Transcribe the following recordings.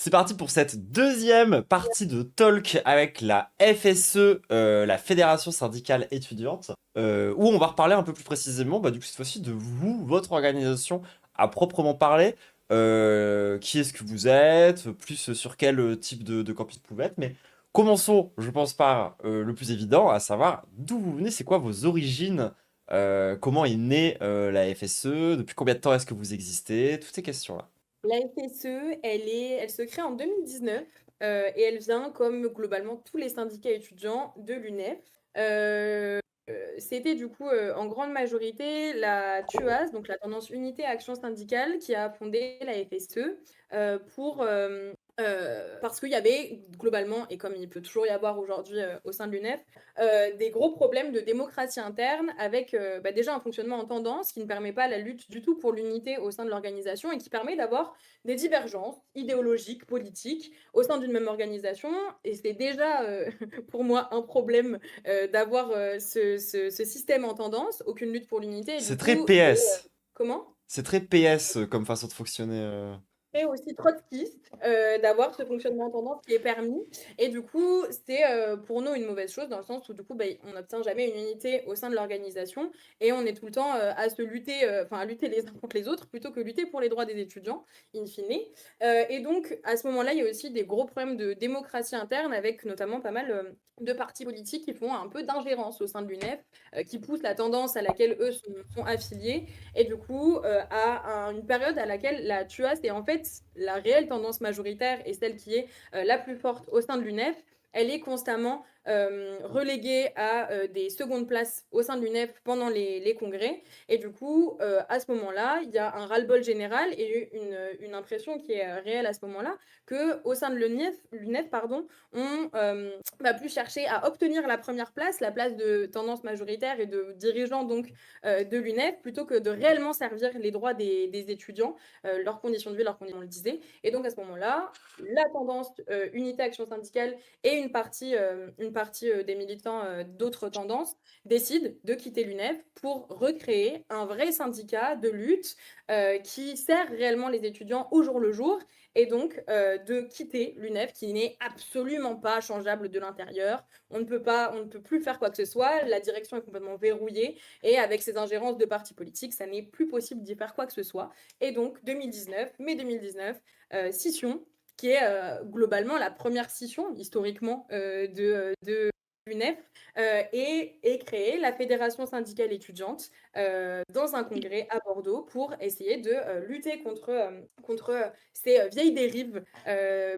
C'est parti pour cette deuxième partie de talk avec la FSE, la Fédération syndicale étudiante, où on va reparler un peu plus précisément, du coup cette fois-ci de vous, votre organisation à proprement parler. Qui est-ce que vous êtes, plus sur quel type de campus vous êtes, mais commençons, je pense, par le plus évident, à savoir d'où vous venez, c'est quoi vos origines, comment est née la FSE, depuis combien de temps est-ce que vous existez, toutes ces questions-là. La FSE, elle se crée en 2019 et elle vient, comme globalement tous les syndicats étudiants, de l'UNEF. C'était du coup en grande majorité la TUAS, donc la tendance Unité Action Syndicale, qui a fondé la FSE parce qu'il y avait globalement, et comme il peut toujours y avoir aujourd'hui au sein de l'UNEF, des gros problèmes de démocratie interne avec déjà un fonctionnement en tendance qui ne permet pas la lutte du tout pour l'unité au sein de l'organisation et qui permet d'avoir des divergences idéologiques, politiques au sein d'une même organisation. Et c'est déjà pour moi un problème d'avoir ce système en tendance, aucune lutte pour l'unité. Et du C'est très coup, PS. comment C'est très PS comme façon de fonctionner. et aussi trotskiste, d'avoir ce fonctionnement en tendance qui est permis. Et du coup, c'est pour nous une mauvaise chose dans le sens où du coup, on n'obtient jamais une unité au sein de l'organisation et on est tout le temps à se lutter, enfin à lutter les uns contre les autres plutôt que lutter pour les droits des étudiants, in fine. Et donc, à ce moment-là, il y a aussi des gros problèmes de démocratie interne avec notamment pas mal de partis politiques qui font un peu d'ingérence au sein de l'UNEF, qui poussent la tendance à laquelle eux sont affiliés et du coup, à une période à laquelle la TUAS est en fait la réelle tendance majoritaire et celle qui est la plus forte au sein de l'UNEF, elle est constamment reléguée à des secondes places au sein de l'UNEF pendant les congrès. Et du coup, à ce moment-là, il y a un ras-le-bol général et une impression qui est réelle à ce moment-là qu'au sein de l'UNEF on va plus chercher à obtenir la première place, la place de tendance majoritaire et de dirigeant donc de l'UNEF plutôt que de réellement servir les droits des étudiants, leurs conditions de vie, leurs conditions, on le disait. Et donc à ce moment-là, la tendance Unité Action Syndicale et une partie des militants d'autres tendances décident de quitter l'UNEF pour recréer un vrai syndicat de lutte qui sert réellement les étudiants au jour le jour et donc de quitter l'UNEF qui n'est absolument pas changeable de l'intérieur. On ne peut plus faire quoi que ce soit, la direction est complètement verrouillée et avec ces ingérences de partis politiques, ça n'est plus possible d'y faire quoi que ce soit. Et donc, mai 2019, scission, qui est globalement la première scission historiquement de l'UNEF, et créée la Fédération syndicale étudiante dans un congrès à Bordeaux pour essayer de lutter contre ces vieilles dérives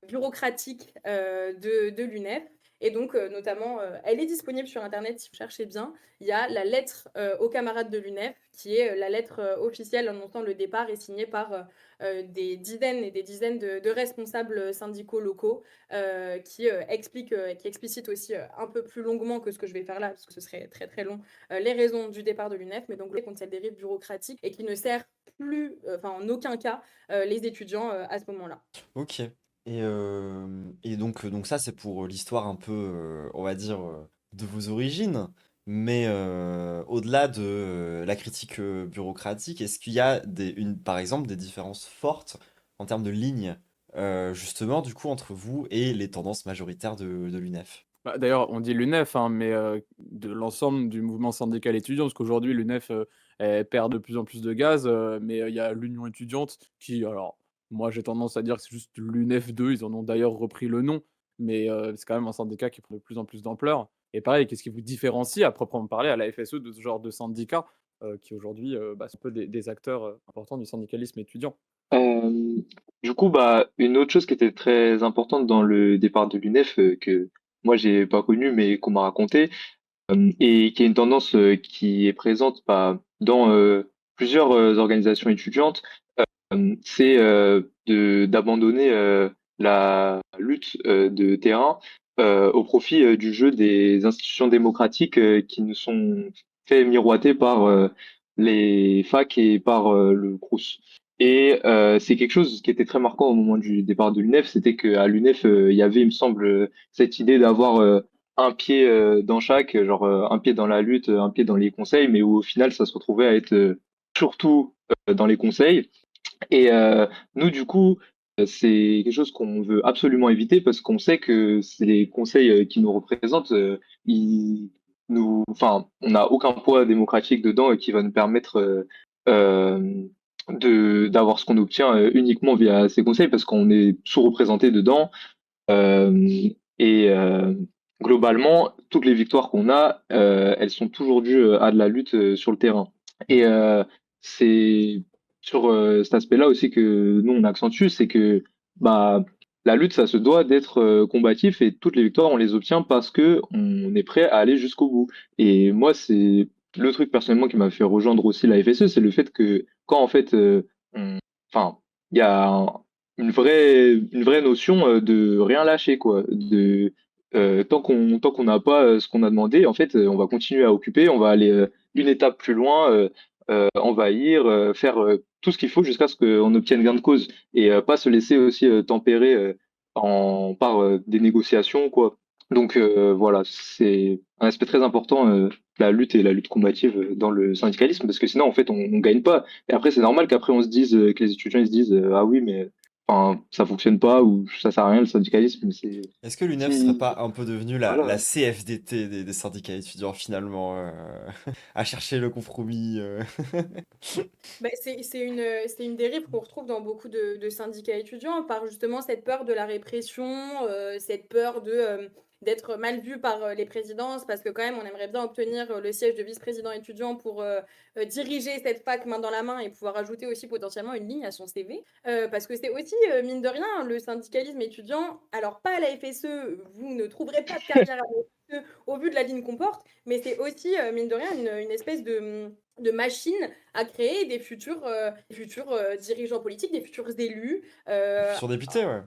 bureaucratiques de l'UNEF. Et donc, notamment, elle est disponible sur Internet si vous cherchez bien. Il y a la lettre aux camarades de l'UNEF, qui est la lettre officielle annonçant le départ et signée par des dizaines et des dizaines de responsables syndicaux locaux qui explicitent aussi un peu plus longuement que ce que je vais faire là, parce que ce serait très très long, les raisons du départ de l'UNEF, mais donc contre cette dérive bureaucratique et qui ne sert plus, enfin en aucun cas, les étudiants à ce moment-là. Ok. Et donc ça, c'est pour l'histoire un peu, on va dire, de vos origines. Mais au-delà de la critique bureaucratique, est-ce qu'il y a par exemple des différences fortes en termes de lignes, justement, du coup, entre vous et les tendances majoritaires de l'UNEF? Bah, d'ailleurs, on dit l'UNEF, hein, mais de l'ensemble du mouvement syndical étudiant, parce qu'aujourd'hui l'UNEF, elle perd de plus en plus de gaz, mais il y a l'Union étudiante qui alors, moi j'ai tendance à dire que c'est juste l'UNEF 2, ils en ont d'ailleurs repris le nom, mais c'est quand même un syndicat qui prend de plus en plus d'ampleur et pareil, qu'est-ce qui vous différencie à proprement parler à la FSE de ce genre de syndicat, qui aujourd'hui, c'est peu des acteurs, importants du syndicalisme étudiant? Hem, du coup, une autre chose qui était très importante dans le départ de l'UNEF, que moi j'ai pas connu mais qu'on m'a raconté, et qui est une tendance, qui est présente, dans, plusieurs, organisations étudiantes, c'est, de d'abandonner, la lutte, de terrain, au profit, du jeu des institutions démocratiques, qui nous sont fait miroiter par, les facs et par, le Crous. Et c'est quelque chose qui était très marquant au moment du départ de l'UNEF, c'était qu'à l'UNEF, il y avait, il me semble, cette idée d'avoir, un pied, dans chaque, genre, un pied dans la lutte, un pied dans les conseils, mais où au final ça se retrouvait à être, surtout, dans les conseils et nous, du coup, c'est quelque chose qu'on veut absolument éviter parce qu'on sait que c'est les conseils qui nous représentent, enfin, on n'a aucun poids démocratique dedans et qui va nous permettre d'avoir ce qu'on obtient uniquement via ces conseils parce qu'on est sous-représenté dedans. Euh, et globalement, toutes les victoires qu'on a, elles sont toujours dues à de la lutte sur le terrain. Et c'est sur cet aspect-là aussi que nous on accentue, c'est que bah la lutte, ça se doit d'être combatif et toutes les victoires on les obtient parce que on est prêt à aller jusqu'au bout. Et moi, c'est le truc personnellement qui m'a fait rejoindre aussi la FSE, c'est le fait que quand en fait, enfin, il y a une vraie notion de rien lâcher quoi, de tant qu'on n'a pas ce qu'on a demandé, en fait, on va continuer à occuper, on va aller une étape plus loin, envahir, faire tout ce qu'il faut jusqu'à ce qu'on obtienne gain de cause et pas se laisser aussi tempérer par des négociations, quoi. Donc voilà, c'est un aspect très important, la lutte et la lutte combative dans le syndicalisme, parce que sinon, en fait, on gagne pas. Et après, c'est normal qu'après, on se dise, que les étudiants, ils se disent, ah oui, mais enfin, ça fonctionne pas ou ça sert à rien le syndicalisme. Est-ce que l'UNEF serait Si, pas un peu devenue la voilà. CFDT des syndicats étudiants finalement, à chercher le compromis Bah, c'est une dérive qu'on retrouve dans beaucoup de syndicats étudiants par justement cette peur de la répression, cette peur d'être mal vu par les présidences, parce que quand même on aimerait bien obtenir le siège de vice-président étudiant pour diriger cette fac main dans la main et pouvoir ajouter aussi potentiellement une ligne à son CV. Parce que c'est aussi, mine de rien, le syndicalisme étudiant, alors pas à la FSE, vous ne trouverez pas de carrière à la FSE au vu de la ligne qu'on porte, mais c'est aussi, mine de rien, une espèce de machine à créer futurs dirigeants politiques, des futurs élus, sur député, ouais.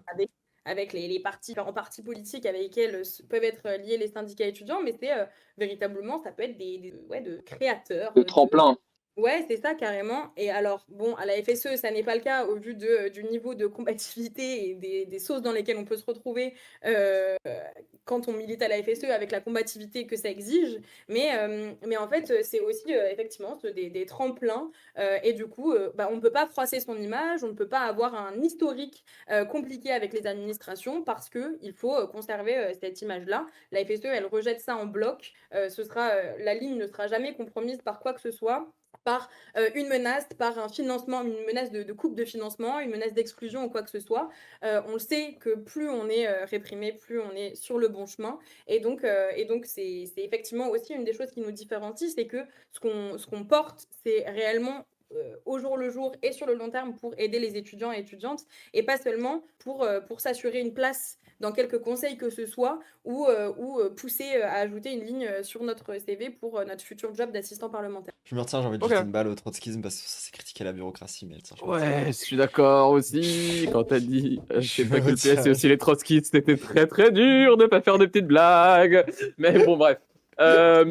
avec les partis, différents partis politiques avec lesquels peuvent être liés les syndicats étudiants, mais c'est véritablement, ça peut être ouais, de créateurs, Le tremplin. Ouais, c'est ça carrément. Et alors, bon, à la FSE, ça n'est pas le cas au vu du niveau de combativité et des sauces dans lesquelles on peut se retrouver quand on milite à la FSE avec la combativité que ça exige. Mais en fait, c'est aussi effectivement des tremplins. Et du coup, bah, on ne peut pas froisser son image, on ne peut pas avoir un historique compliqué avec les administrations parce qu'il faut conserver cette image-là. La FSE, elle rejette ça en bloc. La ligne ne sera jamais compromise par quoi que ce soit par une menace, par un financement, une menace de coupe de financement, une menace d'exclusion ou quoi que ce soit. On le sait que plus on est réprimé, plus on est sur le bon chemin. Et donc c'est effectivement aussi une des choses qui nous différencie, c'est que ce qu'on porte, c'est réellement au jour le jour et sur le long terme pour aider les étudiants et étudiantes et pas seulement pour s'assurer une place dans quelques conseils que ce soit ou pousser à ajouter une ligne sur notre CV pour notre futur job d'assistant parlementaire. Je me retiens, j'ai envie de jeter Ok. une balle au trotskisme parce que ça c'est critiquer la bureaucratie, mais tiens, je me retiens. Ouais, je suis d'accord aussi. Quand t'as dit, Je c'est me pas que le PS, c'est retiens. aussi les trotskistes, c'était très très dur de pas faire de petites blagues. Mais bon, bref. Euh,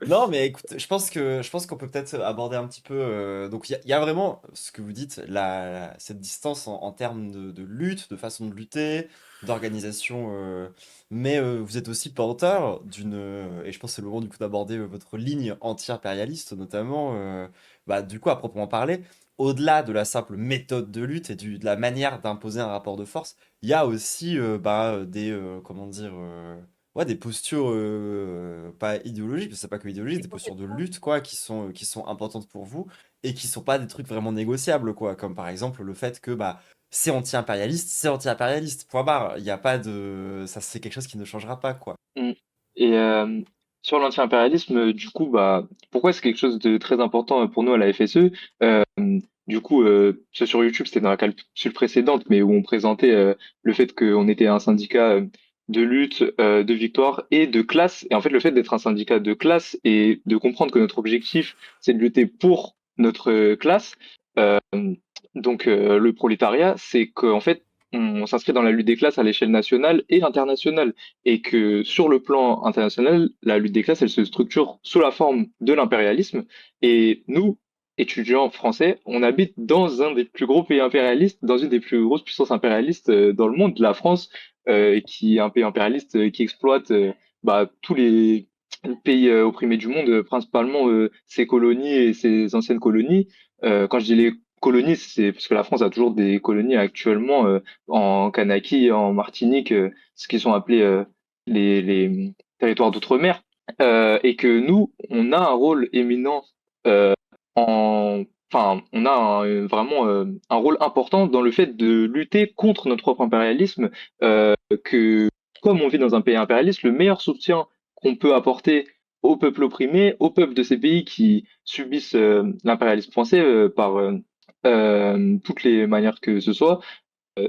Non, mais écoute, je pense qu'on peut peut-être aborder un petit peu. Donc, il y a vraiment ce que vous dites, cette distance en termes de lutte, de façon de lutter, d'organisation. Mais vous êtes aussi porteur et je pense que c'est le moment du coup d'aborder votre ligne anti-impérialiste, notamment, bah, du coup, à proprement parler, au-delà de la simple méthode de lutte et de la manière d'imposer un rapport de force, il y a aussi bah, comment dire. Ouais, des postures pas idéologiques, parce que c'est pas que idéologique, des postures de lutte, quoi, qui sont importantes pour vous et qui sont pas des trucs vraiment négociables, quoi. Comme par exemple le fait que bah, c'est anti-impérialiste, point barre. Il y a pas de. Ça, c'est quelque chose qui ne changera pas, quoi. Mm. Et sur l'anti-impérialisme, du coup, bah, pourquoi c'est quelque chose de très important pour nous à la FSE? Euh, du coup, ça sur YouTube, c'était dans la capsule précédente, mais où on présentait le fait qu'on était un syndicat de lutte, de victoire et de classe. Et en fait, le fait d'être un syndicat de classe et de comprendre que notre objectif, c'est de lutter pour notre classe, euh, donc le prolétariat, c'est qu'en fait, on s'inscrit dans la lutte des classes à l'échelle nationale et internationale et que sur le plan international, la lutte des classes, elle se structure sous la forme de l'impérialisme. Et nous, étudiants français, on habite dans un des plus gros pays impérialistes, dans une des plus grosses puissances impérialistes dans le monde, la France, qui est un pays impérialiste qui exploite bah, tous les pays opprimés du monde, principalement ses colonies et ses anciennes colonies. Quand je dis colonies, c'est parce que la France a toujours des colonies actuellement en Kanaki, en Martinique, ce qui sont appelés les territoires d'outre-mer, et que nous, on a un rôle éminent en, enfin, on a vraiment un rôle important dans le fait de lutter contre notre propre impérialisme, que comme on vit dans un pays impérialiste, le meilleur soutien qu'on peut apporter au peuple opprimé, au peuple de ces pays qui subissent l'impérialisme français par toutes les manières que ce soit,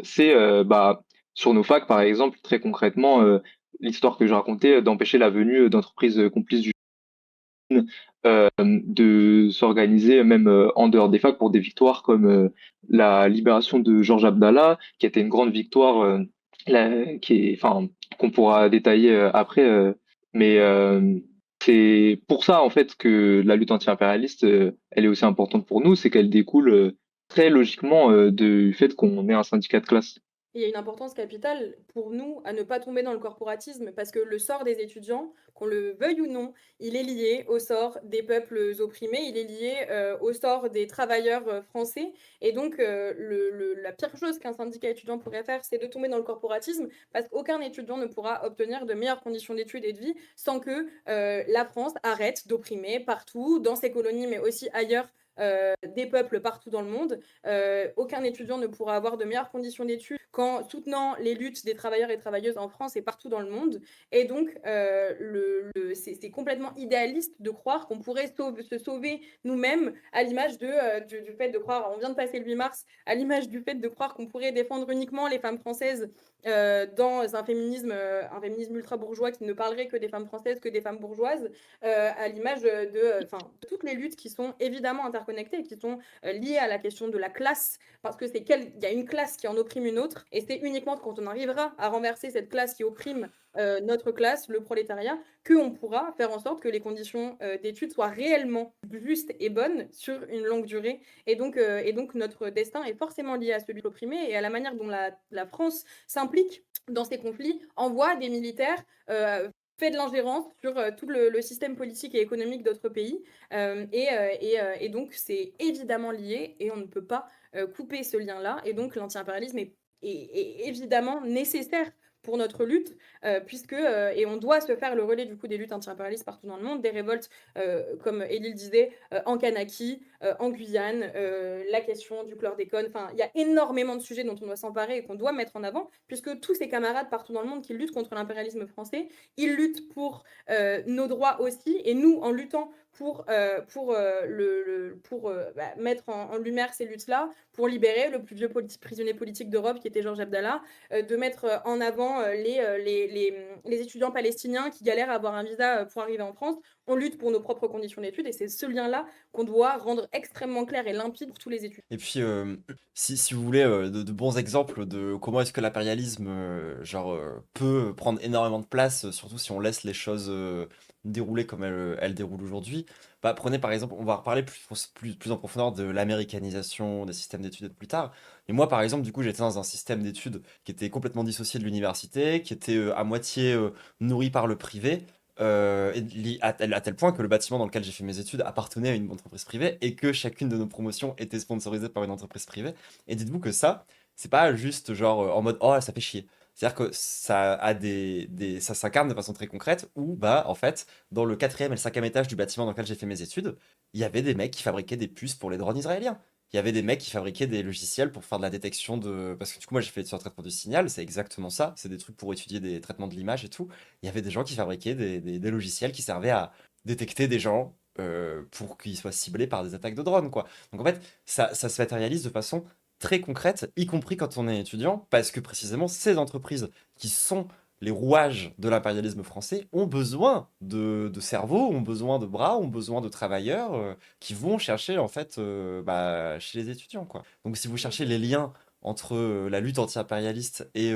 c'est bah, sur nos facs, par exemple, très concrètement, l'histoire que je racontais d'empêcher la venue d'entreprises complices du de s'organiser même en dehors des facs pour des victoires comme la libération de Georges Abdallah, qui était une grande victoire enfin, qu'on pourra détailler après. Mais c'est pour ça, en fait, que la lutte anti-impérialiste, elle est aussi importante pour nous, c'est qu'elle découle très logiquement du fait qu'on est un syndicat de classe. Il y a une importance capitale pour nous à ne pas tomber dans le corporatisme parce que le sort des étudiants, qu'on le veuille ou non, il est lié au sort des peuples opprimés, il est lié au sort des travailleurs français. Et donc, la pire chose qu'un syndicat étudiant pourrait faire, c'est de tomber dans le corporatisme parce qu'aucun étudiant ne pourra obtenir de meilleures conditions d'études et de vie sans que la France arrête d'opprimer partout, dans ses colonies, mais aussi ailleurs, des peuples partout dans le monde. Aucun étudiant ne pourra avoir de meilleures conditions d'études qu'en soutenant les luttes des travailleurs et travailleuses en France et partout dans le monde. Et donc, c'est complètement idéaliste de croire qu'on pourrait se sauver nous-mêmes à l'image du fait de croire, on vient de passer le 8 mars, à l'image du fait de croire qu'on pourrait défendre uniquement les femmes françaises dans un féminisme ultra-bourgeois qui ne parlerait que des femmes françaises, que des femmes bourgeoises, à l'image de toutes les luttes qui sont évidemment interconnectées, qui sont liées à la question de la classe, parce que il y a une classe qui en opprime une autre, et c'est uniquement quand on arrivera à renverser cette classe qui opprime notre classe, le prolétariat, qu'on pourra faire en sorte que les conditions d'études soient réellement justes et bonnes sur une longue durée. Et donc notre destin est forcément lié à celui de l'opprimé et à la manière dont la France s'implique dans ces conflits, envoie des militaires, fait de l'ingérence sur tout le système politique et économique d'autres pays. Et donc, c'est évidemment lié et on ne peut pas couper ce lien-là. Et donc, l'anti-impérialisme est évidemment nécessaire pour notre lutte, et on doit se faire le relais du coup des luttes anti-impérialistes partout dans le monde, des révoltes, comme Élile disait, en Kanaki, en Guyane, la question du chlordécone. Enfin, il y a énormément de sujets dont on doit s'emparer et qu'on doit mettre en avant, puisque tous ces camarades partout dans le monde qui luttent contre l'impérialisme français, ils luttent pour nos droits aussi, et nous, en luttant pour mettre en lumière ces luttes-là, pour libérer le plus vieux prisonnier politique d'Europe qui était Georges Abdallah, de mettre en avant les étudiants palestiniens qui galèrent à avoir un visa pour arriver en France. On lutte pour nos propres conditions d'études et c'est ce lien-là qu'on doit rendre extrêmement clair et limpide pour tous les étudiants. Et puis, si vous voulez de bons exemples de comment est-ce que l'impérialisme peut prendre énormément de place, surtout si on laisse les choses dérouler comme elles déroulent aujourd'hui, bah, prenez par exemple, on va reparler plus en profondeur de l'américanisation des systèmes d'études plus tard. Et moi, par exemple, du coup, j'étais dans un système d'études qui était complètement dissocié de l'université, qui était à moitié nourri par le privé. À tel point que le bâtiment dans lequel j'ai fait mes études appartenait à une entreprise privée et que chacune de nos promotions était sponsorisée par une entreprise privée. Et dites-vous que ça, c'est pas juste genre en mode oh ça fait chier. C'est-à-dire que ça a ça s'incarne de façon très concrète où bah en fait dans le quatrième et le cinquième étage du bâtiment dans lequel j'ai fait mes études, il y avait des mecs qui fabriquaient des puces pour les drones israéliens. Il y avait des mecs qui fabriquaient des logiciels pour faire de la détection de... Parce que du coup, moi, j'ai fait sur le traitement du signal, c'est exactement ça. C'est des trucs pour étudier des traitements de l'image et tout. Il y avait des gens qui fabriquaient des logiciels qui servaient à détecter des gens pour qu'ils soient ciblés par des attaques de drones, quoi. Donc en fait, ça se matérialise de façon très concrète, y compris quand on est étudiant, parce que précisément, ces entreprises qui sont les rouages de l'impérialisme français ont besoin de cerveaux, ont besoin de bras, ont besoin de travailleurs qui vont chercher en fait chez les étudiants, quoi. Donc si vous cherchez les liens entre la lutte anti-impérialiste et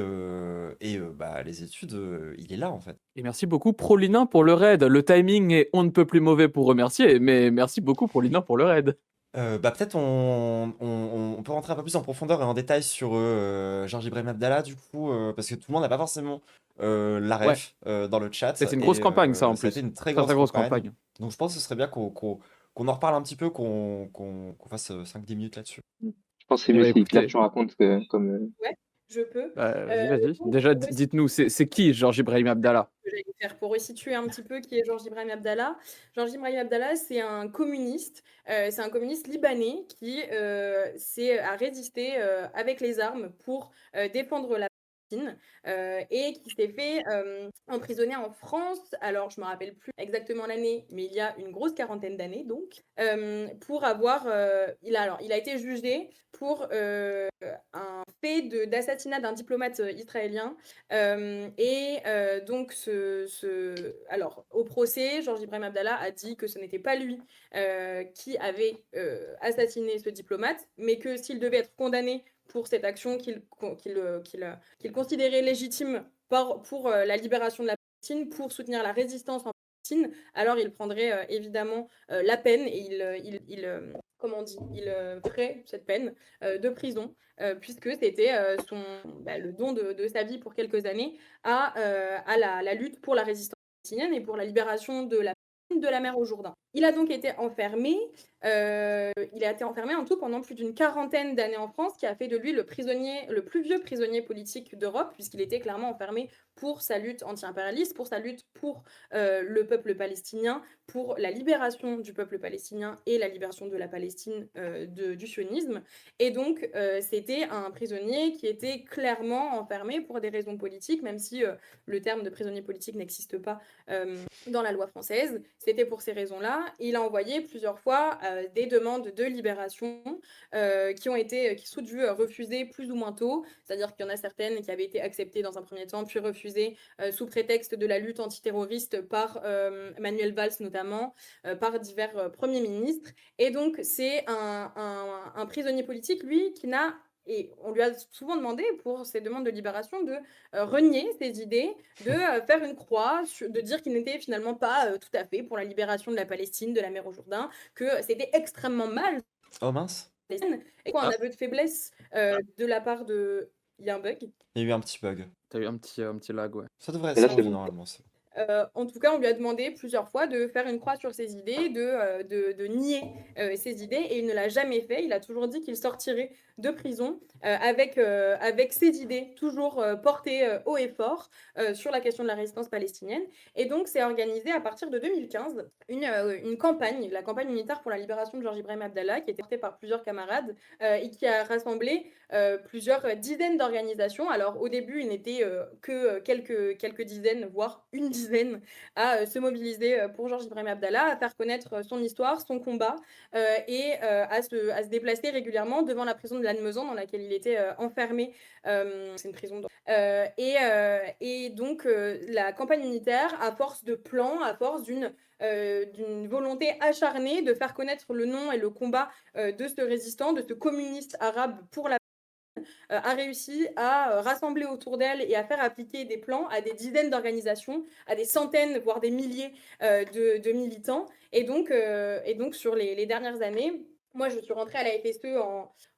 les études, il est là en fait. Et merci beaucoup Prolinin pour le raid. Le timing est on ne peut plus mauvais pour remercier, mais merci beaucoup Prolinin pour le raid. Peut-être on peut rentrer un peu plus en profondeur et en détail sur Georges Ibrahim Abdallah du coup, parce que tout le monde n'a pas forcément la Ouais, ref dans le chat. c'est une grosse campagne ça en Ça a plus. été une très Très très grosse grosse campagne. campagne. Donc je pense que ce serait bien qu'on en reparle un petit peu, qu'on fasse 5-10 minutes là-dessus. Je pense que c'est Eh mieux ben, si Claire, écoutez, tu racontes comme. Ouais, je peux. vas-y, Du vas-y. coup, Déjà, pour dites-nous, c'est qui Georges Ibrahim Abdallah? que j'allais faire pour resituer un petit peu qui est Georges Ibrahim Abdallah. Georges Ibrahim Abdallah, c'est un communiste libanais qui a résisté avec les armes pour défendre la Palestine et qui s'est fait emprisonner en France. Alors, je me rappelle plus exactement l'année, mais il y a une grosse quarantaine d'années, donc, pour avoir, il a été jugé pour un fait d'assassinat d'un diplomate israélien donc, alors, au procès, Georges Ibrahim Abdallah a dit que ce n'était pas lui qui avait assassiné ce diplomate, mais que s'il devait être condamné pour cette action qu'il considérait légitime pour la libération de la Palestine, pour soutenir la résistance en Palestine, alors il prendrait évidemment la peine et comment on dit, il ferait cette peine de prison puisque c'était le don de sa vie pour quelques années à la lutte pour la résistance palestinienne et pour la libération de la mer au Jourdain. Il a donc été enfermé. Il a été enfermé en tout pendant plus d'une quarantaine d'années en France, qui a fait de lui le plus vieux prisonnier politique d'Europe, puisqu'il était clairement enfermé pour sa lutte anti-impérialiste, pour sa lutte pour le peuple palestinien, pour la libération du peuple palestinien et la libération de la Palestine du sionisme. Et donc, c'était un prisonnier qui était clairement enfermé pour des raisons politiques, même si le terme de prisonnier politique n'existe pas dans la loi française. C'était pour ces raisons-là. Il a envoyé plusieurs fois des demandes de libération qui sont dues refusées plus ou moins tôt. C'est-à-dire qu'il y en a certaines qui avaient été acceptées dans un premier temps, puis refusées sous prétexte de la lutte antiterroriste par Manuel Valls notamment, par divers premiers ministres. Et donc, c'est un prisonnier politique, lui, et on lui a souvent demandé, pour ses demandes de libération, de renier ses idées, de faire une croix, de dire qu'il n'était finalement pas tout à fait pour la libération de la Palestine, de la mer au Jourdain, que c'était extrêmement mal, Oh mince, et quoi, un Ah, aveu de faiblesse de la part de... Il y a un bug. il y a eu un petit bug. t'as eu un petit lag, ouais. Ça devrait Et là, ça c'est revient bon. normalement. En tout cas, on lui a demandé plusieurs fois de faire une croix sur ses idées, de nier ses idées, et il ne l'a jamais fait. Il a toujours dit qu'il sortirait de prison avec ses idées toujours portées haut et fort sur la question de la résistance palestinienne. Et donc, c'est organisé à partir de 2015 une campagne, la campagne unitaire pour la libération de Georges Ibrahim Abdallah, qui était portée par plusieurs camarades et qui a rassemblé plusieurs dizaines d'organisations. Alors, au début, il n'était que quelques dizaines, voire une dizaine, à se mobiliser pour Georges Ibrahim Abdallah, à faire connaître son histoire, son combat, et à se déplacer régulièrement devant la prison de Lannemezan, dans laquelle il était enfermé. C'est une prison. Et donc, la campagne unitaire, à force de plans, à force d'une volonté acharnée de faire connaître le nom et le combat de ce résistant, de ce communiste arabe pour la a réussi à rassembler autour d'elle et à faire appliquer des plans à des dizaines d'organisations, à des centaines, voire des milliers de militants. Et donc, sur les dernières années, moi, je suis rentrée à la FSE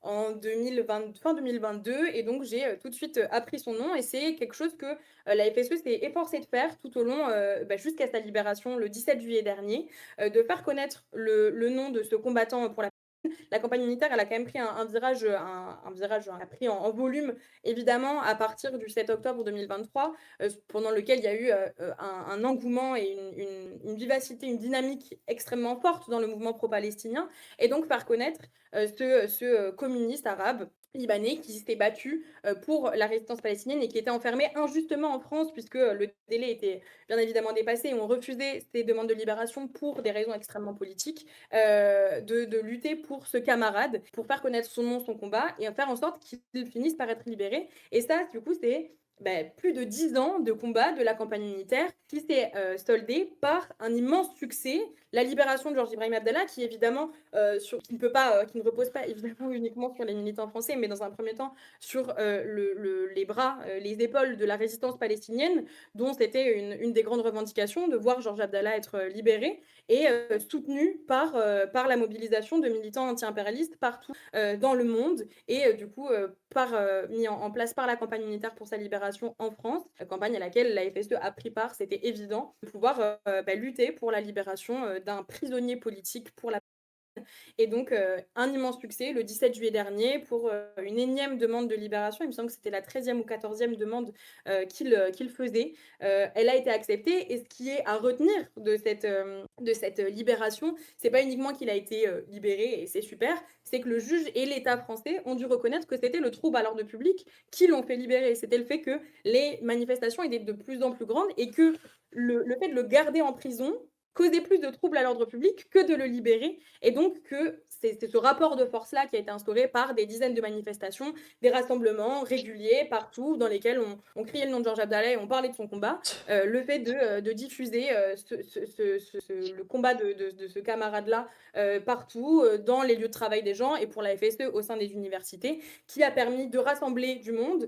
en 2020, fin 2022, et donc j'ai tout de suite appris son nom, et c'est quelque chose que la FSE s'est efforcée de faire tout au long, jusqu'à sa libération le 17 juillet dernier, de faire connaître le nom de ce combattant pour la campagne unitaire, elle a quand même pris un virage, elle a pris en volume, évidemment, à partir du 7 octobre 2023, pendant lequel il y a eu un engouement et une vivacité, une dynamique extrêmement forte dans le mouvement pro-palestinien, et donc faire connaître ce communiste arabe libanais qui s'était battu pour la résistance palestinienne et qui était enfermé injustement en France, puisque le délai était bien évidemment dépassé et on refusait ces demandes de libération pour des raisons extrêmement politiques, de lutter pour ce camarade, pour faire connaître son nom, son combat, et faire en sorte qu'il finisse par être libéré. Et ça, du coup, c'est plus de 10 ans de combat de la campagne unitaire qui s'est soldé par un immense succès, la libération de Georges Ibrahim Abdallah, qui évidemment qui ne repose pas évidemment uniquement sur les militants français, mais dans un premier temps sur les bras, les épaules de la résistance palestinienne, dont c'était une des grandes revendications de voir Georges Abdallah être libéré, et soutenu par la mobilisation de militants anti-impérialistes partout dans le monde, et du coup mis en place par la campagne unitaire pour sa libération libération en France, campagne à laquelle la FSE a pris part, c'était évident, de pouvoir lutter pour la libération d'un prisonnier politique pour la et donc, un immense succès le 17 juillet dernier pour une énième demande de libération. Il me semble que c'était la 13e ou 14e demande qu'il faisait. Elle a été acceptée. Et ce qui est à retenir de cette libération, c'est pas uniquement qu'il a été libéré et c'est super, c'est que le juge et l'État français ont dû reconnaître que c'était le trouble à l'ordre public qui l'ont fait libérer. C'était le fait que les manifestations étaient de plus en plus grandes et que le fait de le garder en prison causait plus de troubles à l'ordre public que de le libérer. Et donc que c'est ce rapport de force-là qui a été instauré par des dizaines de manifestations, des rassemblements réguliers partout dans lesquels on criait le nom de Georges Abdallah et on parlait de son combat. Le fait de diffuser le combat de ce camarade-là partout, dans les lieux de travail des gens et pour la FSE au sein des universités, qui a permis de rassembler du monde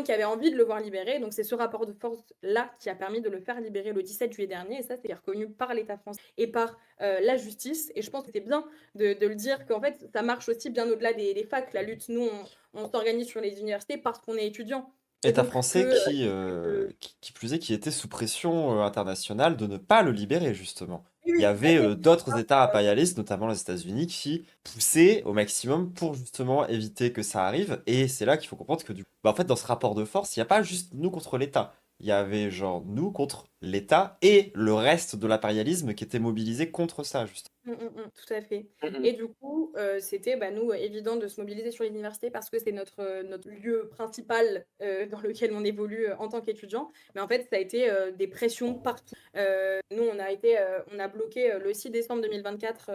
qui avait envie de le voir libéré. Donc c'est ce rapport de force-là qui a permis de le faire libérer le 17 juillet dernier. Et ça, c'est reconnu par l'État français et par la justice. Et je pense que c'est bien de le dire qu'en fait, ça marche aussi bien au-delà des facs. La lutte, nous, on s'organise sur les universités parce qu'on est étudiant. Et État donc français que qui plus est, qui était sous pression internationale de ne pas le libérer, justement. oui, Il y oui, tout à avait fait. d'autres États impérialistes, notamment les États-Unis, qui poussaient au maximum pour justement éviter que ça arrive. Et c'est là qu'il faut comprendre que en fait, dans ce rapport de force, il n'y a pas juste nous contre l'État. Il y avait genre nous contre l'État et le reste de l'impérialisme qui était mobilisé contre ça, justement. Tout à fait. Mhm. Et du coup, c'était nous évident de se mobiliser sur l'université parce que c'est notre lieu principal dans lequel on évolue en tant qu'étudiant. Mais en fait, ça a été des pressions partout. Nous, on a bloqué le 6 décembre 2024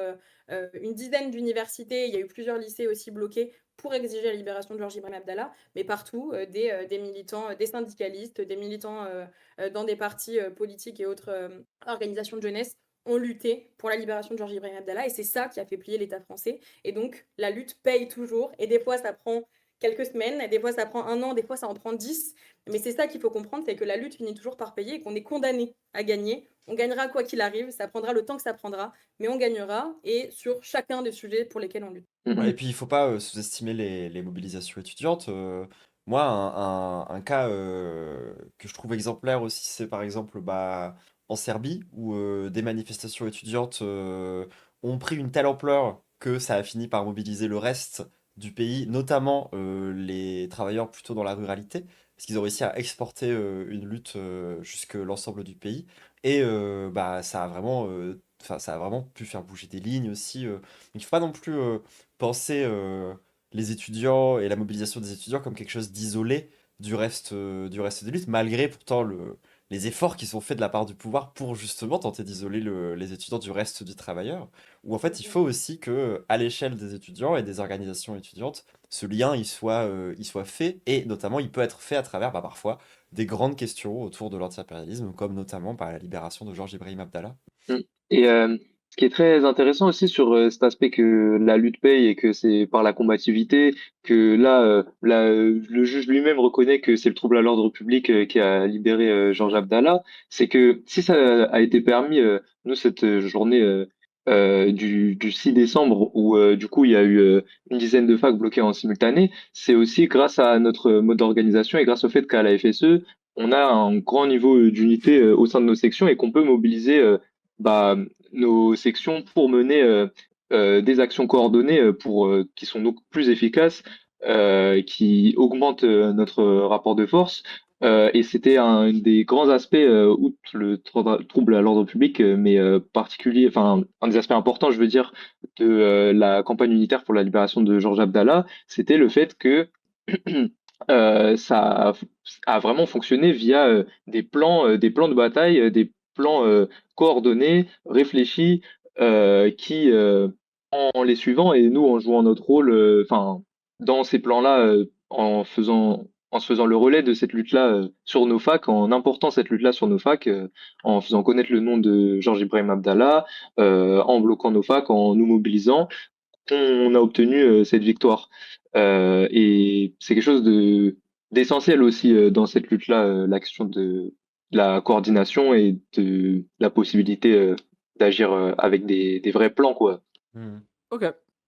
une dizaine d'universités. Il y a eu plusieurs lycées aussi bloqués pour exiger la libération de Georges Ibrahim Abdallah, mais partout, des militants, des syndicalistes, des militants dans des partis politiques et autres organisations de jeunesse ont lutté pour la libération de Georges Ibrahim Abdallah et c'est ça qui a fait plier l'État français. Et donc, la lutte paye toujours et des fois, ça prend quelques semaines, et des fois, ça prend un an, des fois, ça en prend 10. Mais c'est ça qu'il faut comprendre, c'est que la lutte finit toujours par payer et qu'on est condamné à gagner. On gagnera quoi qu'il arrive, ça prendra le temps que ça prendra, mais on gagnera et sur chacun des sujets pour lesquels on lutte. Ouais, et Mhm. puis il faut pas sous-estimer les mobilisations étudiantes. Moi, un cas que je trouve exemplaire aussi, c'est par exemple en Serbie, où des manifestations étudiantes ont pris une telle ampleur que ça a fini par mobiliser le reste du pays, notamment les travailleurs plutôt dans la ruralité, parce qu'ils ont réussi à exporter une lutte jusque l'ensemble du pays. Et ça a vraiment pu faire bouger des lignes aussi. Donc il ne faut pas non plus penser les étudiants et la mobilisation des étudiants comme quelque chose d'isolé du reste des luttes, malgré pourtant les efforts qui sont faits de la part du pouvoir pour justement tenter d'isoler les étudiants du reste du travailleur. Où en fait, il faut aussi que, à l'échelle des étudiants et des organisations étudiantes, ce lien il soit fait, et notamment il peut être fait à travers parfois des grandes questions autour de l'anti-impérialisme, comme notamment la libération de Georges Ibrahim Abdallah. Mm. Et ce qui est très intéressant aussi sur cet aspect que la lutte paye et que c'est par la combativité, que le juge lui-même reconnaît que c'est le trouble à l'ordre public qui a libéré Georges Abdallah, c'est que si ça a été permis, nous, cette journée du 6 décembre, où du coup il y a eu une dizaine de facs bloquées en simultané, c'est aussi grâce à notre mode d'organisation et grâce au fait qu'à la FSE, on a un grand niveau d'unité au sein de nos sections et qu'on peut mobiliser bah, nos sections pour mener des actions coordonnées qui sont donc plus efficaces, qui augmentent notre rapport de force. Et c'était un des grands aspects, outre le trouble à l'ordre public, mais particulier, enfin un des aspects importants, je veux dire, de la campagne unitaire pour la libération de Georges Abdallah, c'était le fait que ça a vraiment fonctionné via des plans de bataille, des plans coordonnés, réfléchis, qui, en les suivant et nous en jouant notre rôle, enfin, dans ces plans-là, en se faisant le relais de cette lutte-là sur nos facs, en important cette lutte-là sur nos facs, en faisant connaître le nom de Georges Ibrahim Abdallah, en bloquant nos facs, en nous mobilisant, on a obtenu cette victoire. Et c'est quelque chose d'essentiel aussi dans cette lutte-là, la question de la coordination et de la possibilité d'agir avec des vrais plans, quoi. Mhm. Ok,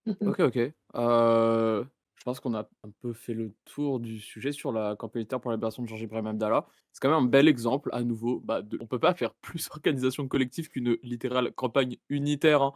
Mhm. ok. Je pense qu'on a un peu fait le tour du sujet sur la campagne militaire pour la libération de Georges Ibrahim Abdallah. C'est quand même un bel exemple à nouveau, on peut pas faire plus organisation collective qu'une littérale campagne unitaire, hein.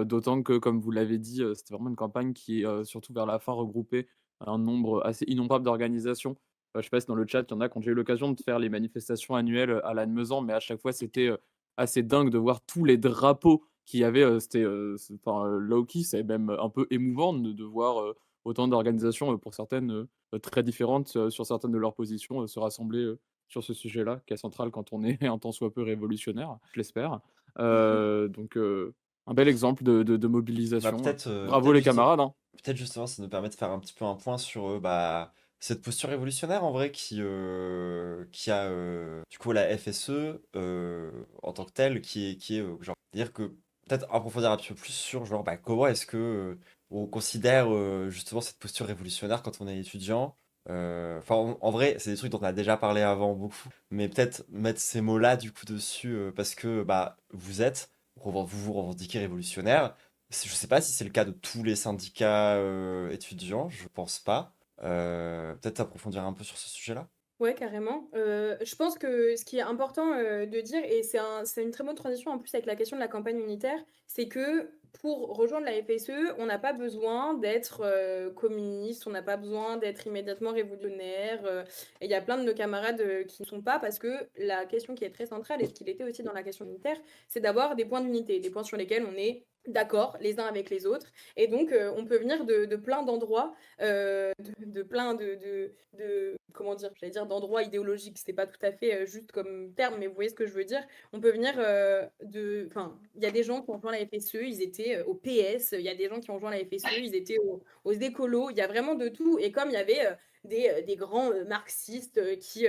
D'autant que comme vous l'avez dit, c'était vraiment une campagne qui, surtout vers la fin, regroupait un nombre assez innombrable d'organisations. Je sais pas si dans le chat, il y en a qui ont déjà eu l'occasion de faire les manifestations annuelles, à Lannemezan, mais à chaque fois, c'était, assez dingue de voir tous les drapeaux qu'il y avait, low-key, c'est même un peu émouvant de voir, autant d'organisations, pour certaines, très différentes, sur certaines de leurs positions, se rassembler, sur ce sujet-là, qui est central quand on est un tant soit peu révolutionnaire, je l'espère. Donc un bel exemple de Bah, mobilisation, peut-être bravo les camarades, hein. peut-être justement, ça nous permet de faire un petit peu un point sur bah, cette posture révolutionnaire en vrai qui a du coup la FSE en tant que telle, qui est genre, dire que peut-être approfondir un petit peu plus sur genre bah, comment est-ce que on considère justement cette posture révolutionnaire quand on est étudiant. Enfin, en vrai, c'est des trucs dont on a déjà parlé avant beaucoup, mais peut-être mettre ces mots-là du coup dessus parce que bah vous vous revendiquez révolutionnaire. Je sais pas si c'est le cas de tous les syndicats étudiants, je pense pas. Peut-être approfondir un peu sur ce sujet-là. Ouais, carrément. Je pense que ce qui est important, de dire et c'est une très bonne transition en plus avec la question de la campagne unitaire, c'est que pour rejoindre la FSE, on n'a pas besoin d'être, communiste, on n'a pas besoin d'être immédiatement révolutionnaire, et il y a plein de nos camarades, qui ne sont pas parce que la question qui est très centrale et ce qu'il était aussi dans la question unitaire, c'est d'avoir des points d'unité, des points sur lesquels on est d'accord les uns avec les autres et donc on peut venir de plein d'endroits, de plein de comment dire? J'allais dire d'endroits idéologiques, c'est pas tout à fait, juste comme terme, mais vous voyez ce que je veux dire? On peut venir, enfin, il y a des gens qui ont rejoint la FSE, ils étaient, au PS, il y a des gens qui ont rejoint la FSE, ils étaient aux écolos, il y a vraiment de tout et comme il y avait, des grands, marxistes, qui,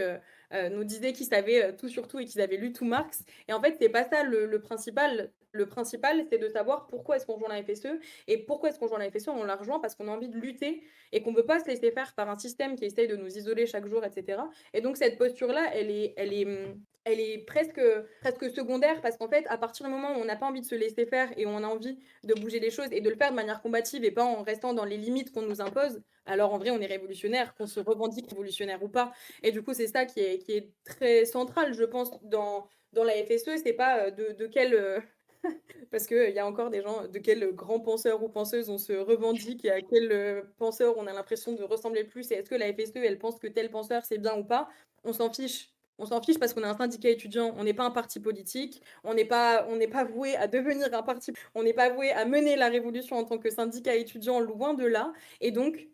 nous disaient qu'ils savaient, tout sur tout et qu'ils avaient lu tout Marx et en fait, c'est pas ça le principal. Le principal, c'est de savoir pourquoi est-ce qu'on rejoint la FSE et pourquoi est-ce qu'on rejoint la FSE? On la rejoint parce qu'on a envie de lutter et qu'on ne peut pas se laisser faire par un système qui essaye de nous isoler chaque jour, etc. Et donc cette posture-là, elle est presque secondaire parce qu'en fait, à partir du moment où on n'a pas envie de se laisser faire et on a envie de bouger les choses et de le faire de manière combative et pas en restant dans les limites qu'on nous impose, alors en vrai, on est révolutionnaire, qu'on se revendique révolutionnaire ou pas. Et du coup, c'est ça qui est très central, je pense, dans la FSE. C'est pas de quel parce qu'il y a encore des gens, de quel grand penseur ou penseuse on se revendique et à quel penseur on a l'impression de ressembler plus et est-ce que la FSE, elle pense que tel penseur c'est bien ou pas? On s'en fiche. On s'en fiche parce qu'on est un syndicat étudiant, on n'est pas un parti politique, on n'est pas voué à devenir un parti, on n'est pas voué à mener la révolution en tant que syndicat étudiant, loin de là. Et donc,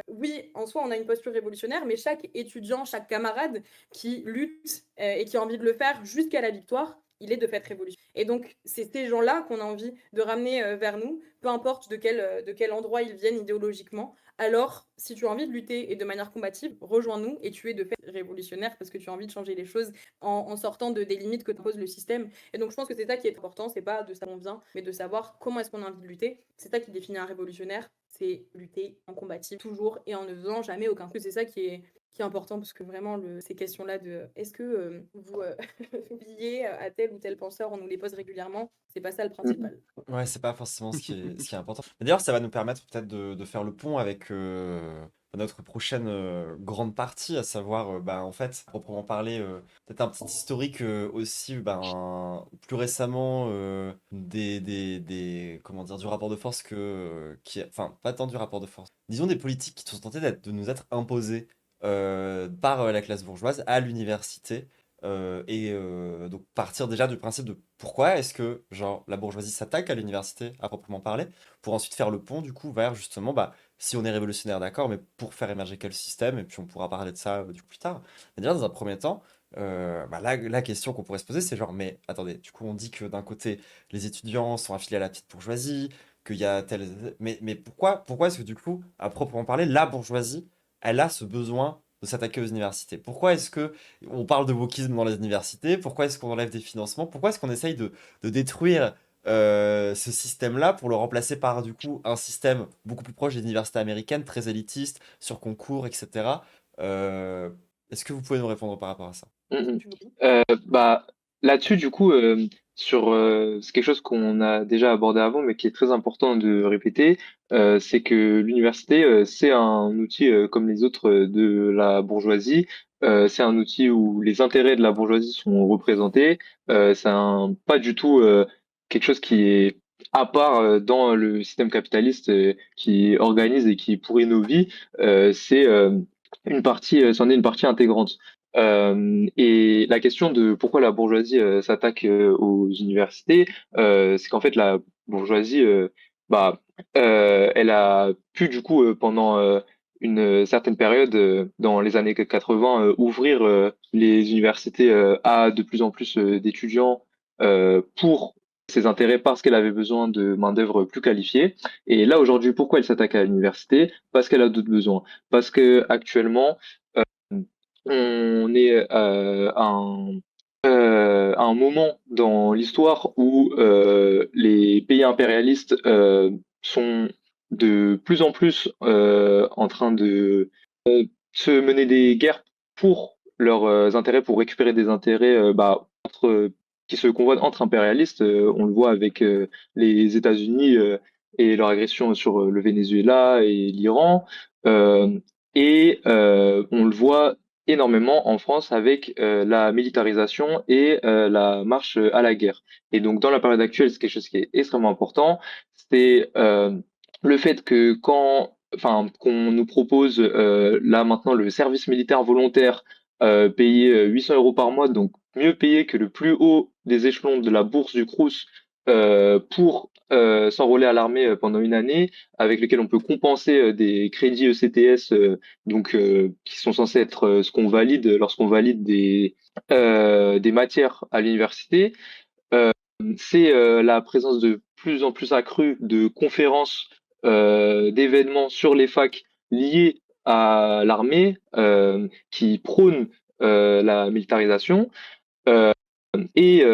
oui, en soi, on a une posture révolutionnaire, mais chaque étudiant, chaque camarade qui lutte et qui a envie de le faire jusqu'à la victoire, il est de fait révolutionnaire. Et donc, c'est ces gens-là qu'on a envie de ramener vers nous, peu importe de quel endroit ils viennent idéologiquement. Alors, si tu as envie de lutter et de manière combative, rejoins-nous et tu es de fait révolutionnaire parce que tu as envie de changer les choses en sortant des limites que pose le système. Et donc, je pense que c'est ça qui est important, c'est pas de ça on vient, mais de savoir comment est-ce qu'on a envie de lutter. C'est ça qui définit un révolutionnaire, c'est lutter en combatif toujours et en ne faisant jamais aucun coup. C'est ça qui est important parce que vraiment ces questions-là de est-ce que vous liez à tel ou tel penseur, on nous les pose régulièrement, c'est pas ça le principal. Ouais, c'est pas forcément ce qui est important. D'ailleurs, ça va nous permettre peut-être de faire le pont avec notre prochaine grande partie, à savoir, bah, en fait, proprement parler, peut-être un petit historique aussi, ben, plus récemment, comment dire, du rapport de force enfin, pas tant du rapport de force, disons des politiques qui sont tentées de nous être imposées par la classe bourgeoise à l'université. Donc partir déjà du principe de pourquoi est-ce que genre la bourgeoisie s'attaque à l'université à proprement parler, pour ensuite faire le pont du coup vers justement bah si on est révolutionnaire d'accord, mais pour faire émerger quel système, et puis on pourra parler de ça du coup plus tard. Mais déjà dans un premier temps, bah, la question qu'on pourrait se poser c'est genre mais attendez, du coup on dit que d'un côté les étudiants sont affiliés à la petite bourgeoisie, qu'il y a tel mais pourquoi est-ce que du coup à proprement parler la bourgeoisie elle a ce besoin de s'attaquer aux universités? Pourquoi est-ce que on parle de wokisme dans les universités? Pourquoi est-ce qu'on enlève des financements? Pourquoi est-ce qu'on essaye de détruire ce système-là pour le remplacer par du coup un système beaucoup plus proche des universités américaines, très élitiste, sur concours, etc. Euh, Est-ce que vous pouvez nous répondre par rapport à ça? Mm, mm. Tu me dis. Bah, là-dessus, du coup, c'est quelque chose qu'on a déjà abordé avant, mais qui est très important de répéter, c'est que l'université, c'est un outil comme les autres de la bourgeoisie. C'est un outil où les intérêts de la bourgeoisie sont représentés. Pas du tout quelque chose qui est à part dans le système capitaliste qui organise et qui pourrit nos vies. C'est une partie, c'en est une partie intégrante. Et la question de pourquoi la bourgeoisie s'attaque aux universités, c'est qu'en fait la bourgeoisie, bah, elle a pu du coup pendant une certaine période dans les années 80 ouvrir les universités à de plus en plus d'étudiants pour ses intérêts parce qu'elle avait besoin de main-d'œuvre plus qualifiée. Et là aujourd'hui, pourquoi elle s'attaque à l'université? Parce qu'elle a d'autres besoins. Parce que actuellement on est à un moment dans l'histoire où les pays impérialistes sont de plus en plus en train de se mener des guerres pour leurs intérêts, pour récupérer des intérêts qui se convoitent entre impérialistes. On le voit avec les États-Unis et leur agression sur le Venezuela et l'Iran. On le voit énormément en France avec la militarisation et la marche à la guerre. Et donc, dans la période actuelle, c'est quelque chose qui est extrêmement important. C'est le fait que qu'on nous propose là maintenant le service militaire volontaire payé 800 euros par mois, donc mieux payé que le plus haut des échelons de la bourse du Crous pour s'enrôler à l'armée pendant une année, avec lequel on peut compenser des crédits ECTS qui sont censés être ce qu'on valide lorsqu'on valide des matières à l'université. C'est la présence de plus en plus accrue de conférences, d'événements sur les facs liés à l'armée qui prônent la militarisation. Euh,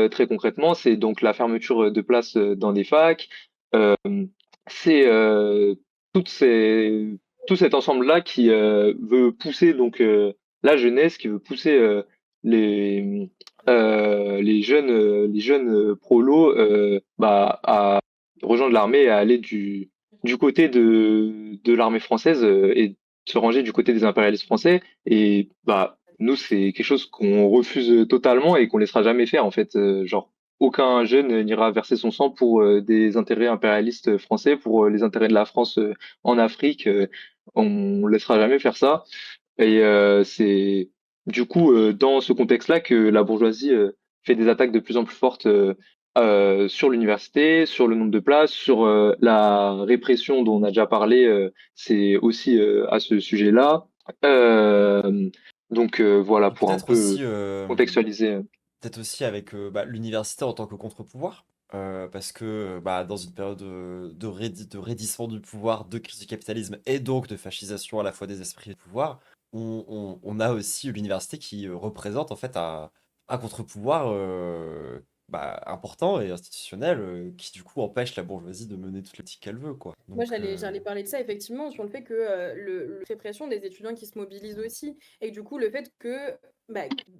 Très concrètement, c'est donc la fermeture de places dans des facs. Euh, c'est toutes ces, tout cet ensemble-là qui veut pousser la jeunesse, qui veut pousser les jeunes prolos à rejoindre l'armée et à aller du côté de l'armée française et se ranger du côté des impérialistes français. Et nous, c'est quelque chose qu'on refuse totalement et qu'on laissera jamais faire en fait. Genre aucun jeune n'ira verser son sang pour des intérêts impérialistes français, pour les intérêts de la France en Afrique. On laissera jamais faire ça. Et c'est du coup dans ce contexte-là que la bourgeoisie fait des attaques de plus en plus fortes sur l'université, sur le nombre de places, sur la répression dont on a déjà parlé. C'est aussi à ce sujet-là. Euh, voilà Et pour un peu contextualiser. peut-être aussi avec l'université en tant que contre-pouvoir. Parce que dans une période de raidissement du pouvoir, de crise du capitalisme et donc de fascisation à la fois des esprits et du pouvoir, on a aussi l'université qui représente en fait un contre-pouvoir important et institutionnel qui du coup empêche la bourgeoisie de mener toutes les politiques qu'elle veut, quoi. Moi, Donc, j'allais parler de ça effectivement sur le fait que le répression des étudiants qui se mobilisent aussi et que, du coup le fait que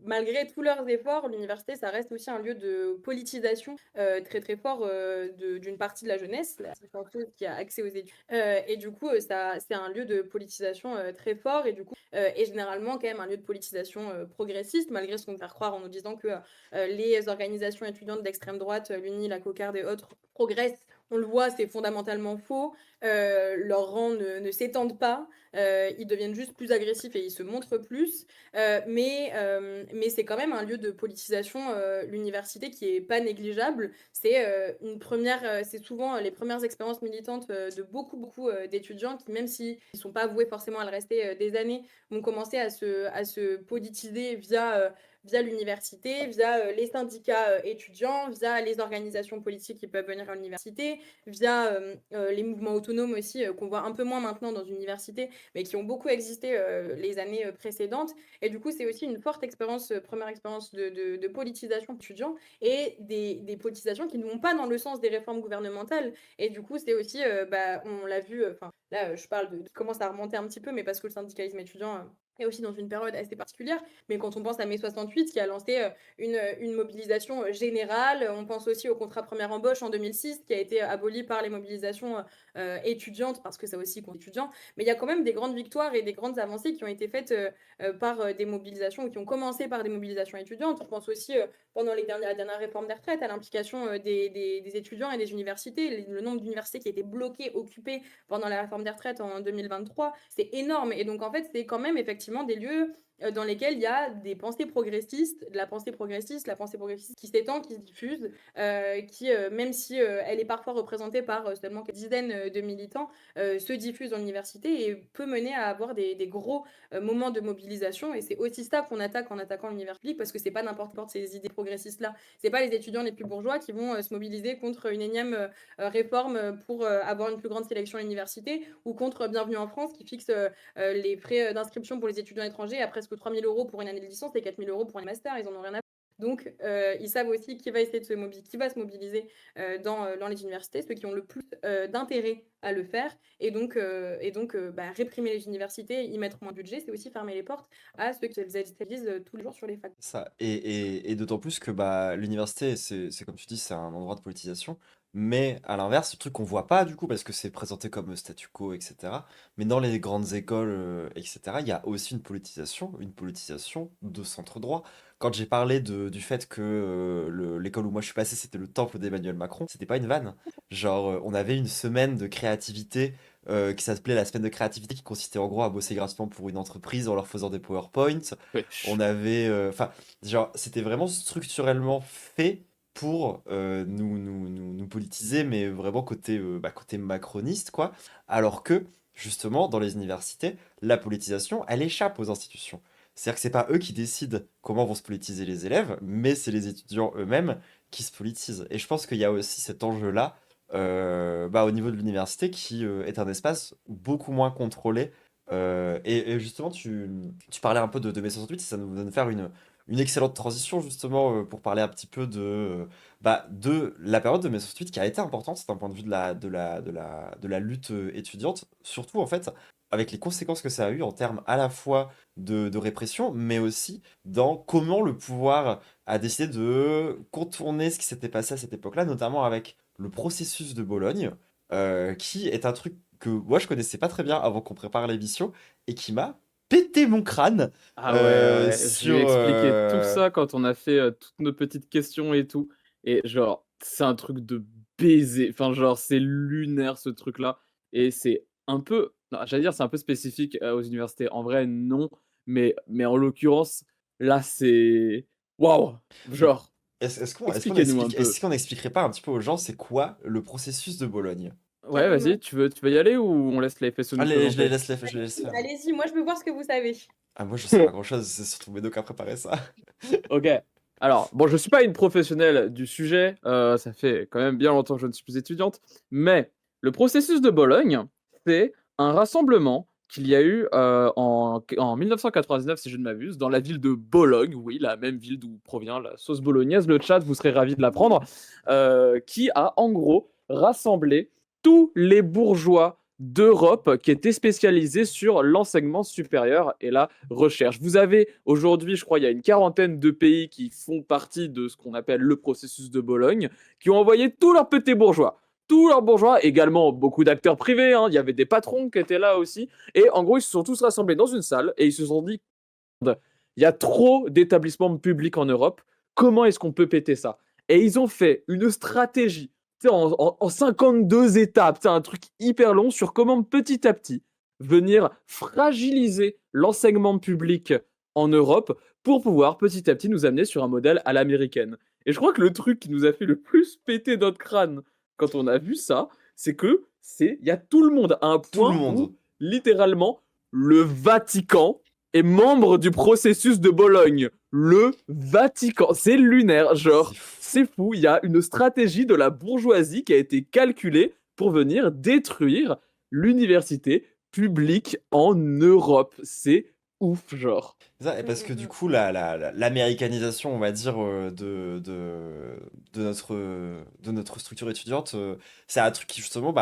malgré tous leurs efforts, l'université ça reste aussi un lieu de politisation très très fort d'une partie de la jeunesse, la chanceuse qui a accès aux études. Et du coup ça c'est un lieu de politisation très fort et du coup et généralement quand même un lieu de politisation progressiste malgré ce qu'on peut faire croire en nous disant que les organisations étudiantes d'extrême droite, l'UNI, la Cocarde et autres progressent. On le voit, c'est fondamentalement faux. Leurs rangs ne s'étendent pas. Ils deviennent juste plus agressifs et ils se montrent plus. Mais c'est quand même un lieu de politisation, l'université, qui est pas négligeable. C'est souvent les premières expériences militantes de beaucoup d'étudiants qui, même s'ils ne sont pas voués forcément à le rester des années, vont commencer à se politiser via l'université, via les syndicats étudiants, via les organisations politiques qui peuvent venir à l'université, via les mouvements autonomes aussi, qu'on voit un peu moins maintenant dans une université, mais qui ont beaucoup existé les années précédentes. Et du coup, c'est aussi une forte expérience, première expérience de politisation étudiant et des politisations qui ne vont pas dans le sens des réformes gouvernementales. Et du coup, c'est aussi, on l'a vu, là, je parle qui commence à remonter un petit peu, mais parce que le syndicalisme étudiant et aussi dans une période assez particulière. Mais quand on pense à mai 68, qui a lancé une mobilisation générale, on pense aussi au contrat première embauche en 2006, qui a été aboli par les mobilisations étudiantes, parce que ça aussi compte étudiants. Mais il y a quand même des grandes victoires et des grandes avancées qui ont été faites par des mobilisations, ou qui ont commencé par des mobilisations étudiantes. Je pense aussi, pendant la dernière réforme des retraites, à l'implication des étudiants et des universités. Le nombre d'universités qui a été bloqué, occupé pendant la réforme des retraites en 2023, c'est énorme. Et donc, en fait, c'est quand même effectivement des lieux dans lesquels il y a des pensées progressistes, la pensée progressiste qui s'étend, qui se diffuse, qui, même si elle est parfois représentée par seulement quelques dizaines de militants, se diffuse dans l'université et peut mener à avoir des gros moments de mobilisation. Et c'est aussi ça qu'on attaque en attaquant l'univers public, parce que c'est pas n'importe quoi ces idées progressistes-là. C'est pas les étudiants les plus bourgeois qui vont se mobiliser contre une énième réforme pour avoir une plus grande sélection à l'université, ou contre Bienvenue en France qui fixe les frais d'inscription pour les étudiants étrangers à presque 3 000 € pour une année de licence et 4 000 € pour un master. Ils en ont rien à faire. Donc, ils savent aussi qui va essayer de qui va se mobiliser dans les universités, ceux qui ont le plus d'intérêt à le faire. Et donc, réprimer les universités, y mettre moins de budget, c'est aussi fermer les portes à ceux qui les utilisent tous les jours sur les facs. Ça. Et d'autant plus que l'université, c'est comme tu dis, c'est un endroit de politisation. Mais à l'inverse, le truc qu'on voit pas du coup, parce que c'est présenté comme statu quo, etc. Mais dans les grandes écoles, etc., il y a aussi une politisation de centre droit. Quand j'ai parlé du fait que l'école où moi je suis passé, c'était le temple d'Emmanuel Macron, c'était pas une vanne. Genre, on avait une semaine de créativité qui s'appelait la semaine de créativité, qui consistait en gros à bosser gratuitement pour une entreprise en leur faisant des PowerPoints. On Wesh. avait, enfin, genre, c'était vraiment structurellement fait pour nous politiser, mais vraiment côté macroniste, quoi. Alors que, justement, dans les universités, la politisation, elle échappe aux institutions. C'est-à-dire que c'est pas eux qui décident comment vont se politiser les élèves, mais c'est les étudiants eux-mêmes qui se politisent. Et je pense qu'il y a aussi cet enjeu-là au niveau de l'université qui est un espace beaucoup moins contrôlé. Et justement, tu parlais un peu de mai 68, et ça nous donne faire une excellente transition justement pour parler un petit peu de la période de mai 68 qui a été importante d'un point de vue de la lutte étudiante, surtout en fait avec les conséquences que ça a eu en termes à la fois de répression, mais aussi dans comment le pouvoir a décidé de contourner ce qui s'était passé à cette époque-là, notamment avec le processus de Bologne, qui est un truc que moi je connaissais pas très bien avant qu'on prépare l'émission et qui m'a pété mon crâne Ah ouais, ouais, je lui ai sur. expliqué tout ça quand on a fait toutes nos petites questions et tout. Et genre, c'est un truc de baiser. Enfin, genre, c'est lunaire ce truc-là. Et c'est un peu, non, j'allais dire, c'est un peu spécifique aux universités. En vrai, non. Mais en l'occurrence, là, c'est. Waouh! Genre, expliquez-nous un peu. Est-ce qu'on expliquerait pas un petit peu aux gens c'est quoi le processus de Bologne? Ouais, vas-y, Carrément. tu veux y aller ou on laisse la FSE nous Allez, présenter? je les laisse faire. Allez-y, moi je veux voir ce que vous savez. Ah, moi je sais pas grand-chose, c'est surtout Médo qui a préparé ça. OK. Alors, bon, je suis pas une professionnelle du sujet, ça fait quand même bien longtemps que je ne suis plus étudiante, mais le processus de Bologne, c'est un rassemblement qu'il y a eu, en 1999, si je ne m'abuse, dans la ville de Bologne, oui, la même ville d'où provient la sauce bolognaise, le chat, vous serez ravis de l'apprendre, qui a en gros rassemblé tous les bourgeois d'Europe qui étaient spécialisés sur l'enseignement supérieur et la recherche. Vous avez aujourd'hui, je crois, il y a une quarantaine de pays qui font partie de ce qu'on appelle le processus de Bologne, qui ont envoyé tous leurs petits bourgeois. Tous leurs bourgeois, également beaucoup d'acteurs privés, hein, il y avait des patrons qui étaient là aussi. Et en gros, ils se sont tous rassemblés dans une salle et ils se sont dit, il y a trop d'établissements publics en Europe, comment est-ce qu'on peut péter ça? Et ils ont fait une stratégie en 52 étapes, un truc hyper long sur comment petit à petit venir fragiliser l'enseignement public en Europe pour pouvoir petit à petit nous amener sur un modèle à l'américaine. Et je crois que le truc qui nous a fait le plus péter notre crâne quand on a vu ça, c'est que il y a tout le monde à un Tout le point monde. où littéralement le Vatican est membre du processus de Bologne. Le Vatican, c'est lunaire, genre, C'est fou. c'est fou. Il y a une stratégie de la bourgeoisie qui a été calculée pour venir détruire l'université publique en Europe. C'est ouf, genre. Ça, et parce que du coup, l'américanisation, on va dire, de notre structure étudiante, c'est un truc qui justement,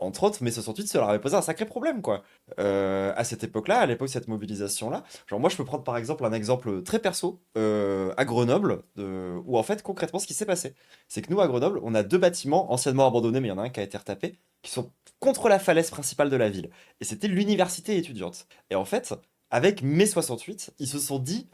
entre autres, mai 68, ça leur avait posé un sacré problème, quoi. À cette époque-là, à l'époque de cette mobilisation-là. Genre, moi, je peux prendre par exemple un exemple très perso, à Grenoble, où en fait, concrètement, ce qui s'est passé, c'est que nous, à Grenoble, on a deux bâtiments anciennement abandonnés, mais il y en a un qui a été retapé, qui sont contre la falaise principale de la ville. Et c'était l'université étudiante. Et en fait, avec mai 68, ils se sont dit,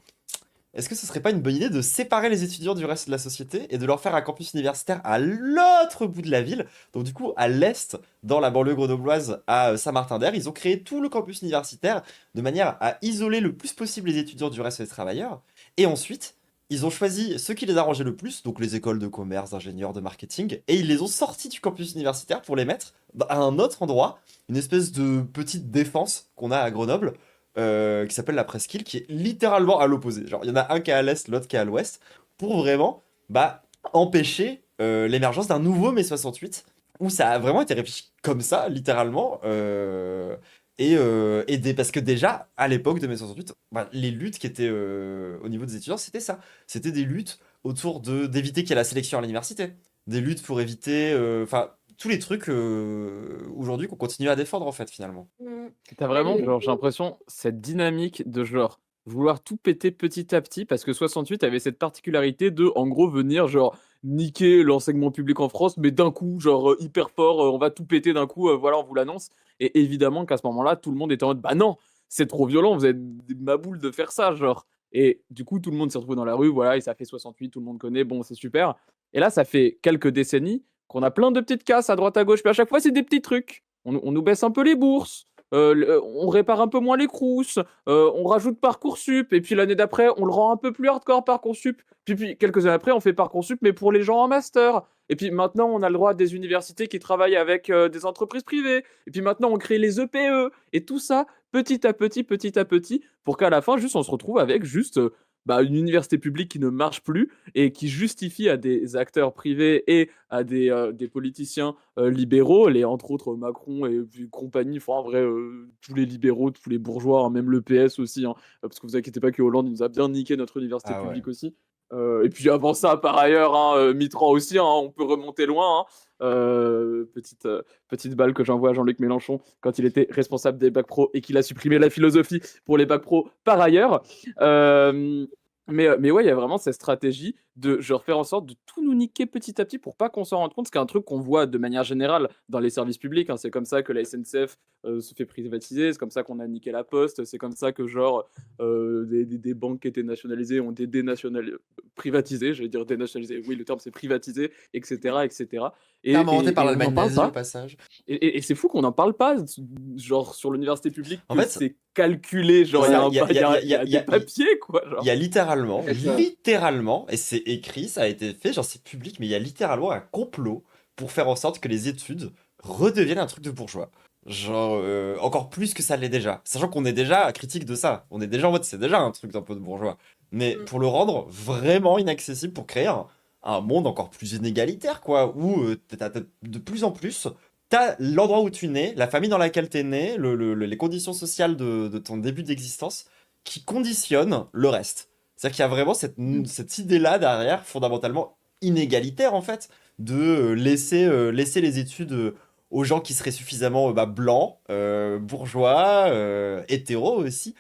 est-ce que ce serait pas une bonne idée de séparer les étudiants du reste de la société et de leur faire un campus universitaire à l'autre bout de la ville? Donc du coup, à l'est, dans la banlieue grenobloise, à Saint-Martin-d'Air, ils ont créé tout le campus universitaire de manière à isoler le plus possible les étudiants du reste des travailleurs. Et ensuite, ils ont choisi ceux qui les arrangeaient le plus, donc les écoles de commerce, d'ingénieurs, de marketing, et ils les ont sortis du campus universitaire pour les mettre à un autre endroit, une espèce de petite défense qu'on a à Grenoble, qui s'appelle la Presqu'île, qui est littéralement à l'opposé. Genre, il y en a un qui est à l'est, l'autre qui est à l'ouest, pour vraiment bah, empêcher l'émergence d'un nouveau mai 68, où ça a vraiment été réfléchi comme ça, littéralement. Parce que déjà, à l'époque de mai 68, bah, les luttes qui étaient au niveau des étudiants, c'était ça. C'était des luttes autour d'éviter qu'il y ait la sélection à l'université. Des luttes pour éviter... Enfin, tous les trucs aujourd'hui qu'on continue à défendre, en fait, finalement. T'as Ouais, vraiment, les- genre, j'ai l'impression, cette dynamique de genre vouloir tout péter petit à petit, parce que 68 avait cette particularité de, en gros, venir genre niquer l'enseignement public en France, mais d'un coup, genre hyper fort, on va tout péter d'un coup, voilà, on vous l'annonce. Et évidemment qu'à ce moment-là, tout le monde était en mode, bah non, c'est trop violent, vous êtes des maboules de faire ça, genre. Et du coup, tout le monde s'est retrouvé dans la rue, voilà, et ça fait 68, tout le monde connaît, bon, c'est super. Et là, ça fait quelques décennies qu'on a plein de petites casses à droite à gauche, puis à chaque fois, c'est des petits trucs. On nous baisse un peu les bourses. On répare un peu moins les crousses, on rajoute Parcoursup, et puis l'année d'après, on le rend un peu plus hardcore Parcoursup. Puis quelques années après, on fait Parcoursup, mais pour les gens en master. Et puis maintenant, on a le droit à des universités qui travaillent avec des entreprises privées. Et puis maintenant, on crée les EPE. Et tout ça, petit à petit, pour qu'à la fin, juste, on se retrouve avec juste bah, une université publique qui ne marche plus et qui justifie à des acteurs privés et à des politiciens libéraux, entre autres Macron et puis compagnie, enfin, en vrai, tous les libéraux, tous les bourgeois, hein, même le PS aussi, hein, parce que vous inquiétez pas que Hollande il nous a bien niqué notre université Ah ouais. publique aussi. Et puis avant ça, par ailleurs, hein, Mitterrand aussi, hein, on peut remonter loin. Hein. Petite balle que j'envoie à Jean-Luc Mélenchon quand il était responsable des bacs pro et qu'il a supprimé la philosophie pour les bacs pro par ailleurs. Mais ouais, il y a vraiment cette stratégie de genre faire en sorte de tout nous niquer petit à petit pour pas qu'on s'en rende compte. C'est un truc qu'on voit de manière générale dans les services publics. Hein. C'est comme ça que la SNCF se fait privatiser. C'est comme ça qu'on a niqué la Poste. C'est comme ça que genre des banques qui étaient nationalisées ont été privatisées. J'allais dire dénationalisées. Oui, le terme c'est privatisé, etc., etc. Terme inventé par Et on l'Allemagne n'en parle nazie, au pas. passage. Et c'est fou qu'on n'en parle pas, genre sur l'université publique, En que fait, c'est calculé, genre il y a, un, il y a des papiers, quoi. Il y a Genre. littéralement, et c'est écrit, ça a été fait, genre c'est public, mais il y a littéralement un complot pour faire en sorte que les études redeviennent un truc de bourgeois. Genre, encore plus que ça l'est déjà. Sachant qu'on est déjà critique de ça. On est déjà en mode, c'est déjà un truc d'un peu de bourgeois. Mais Mm. pour le rendre vraiment inaccessible, pour créer un monde encore plus inégalitaire, quoi, où de plus en plus, t'as l'endroit où tu nais, la famille dans laquelle t'es né, les conditions sociales de ton début d'existence qui conditionnent le reste. C'est-à-dire qu'il y a vraiment cette idée-là derrière, fondamentalement inégalitaire en fait, de laisser les études aux gens qui seraient suffisamment blancs, bourgeois, hétéros aussi.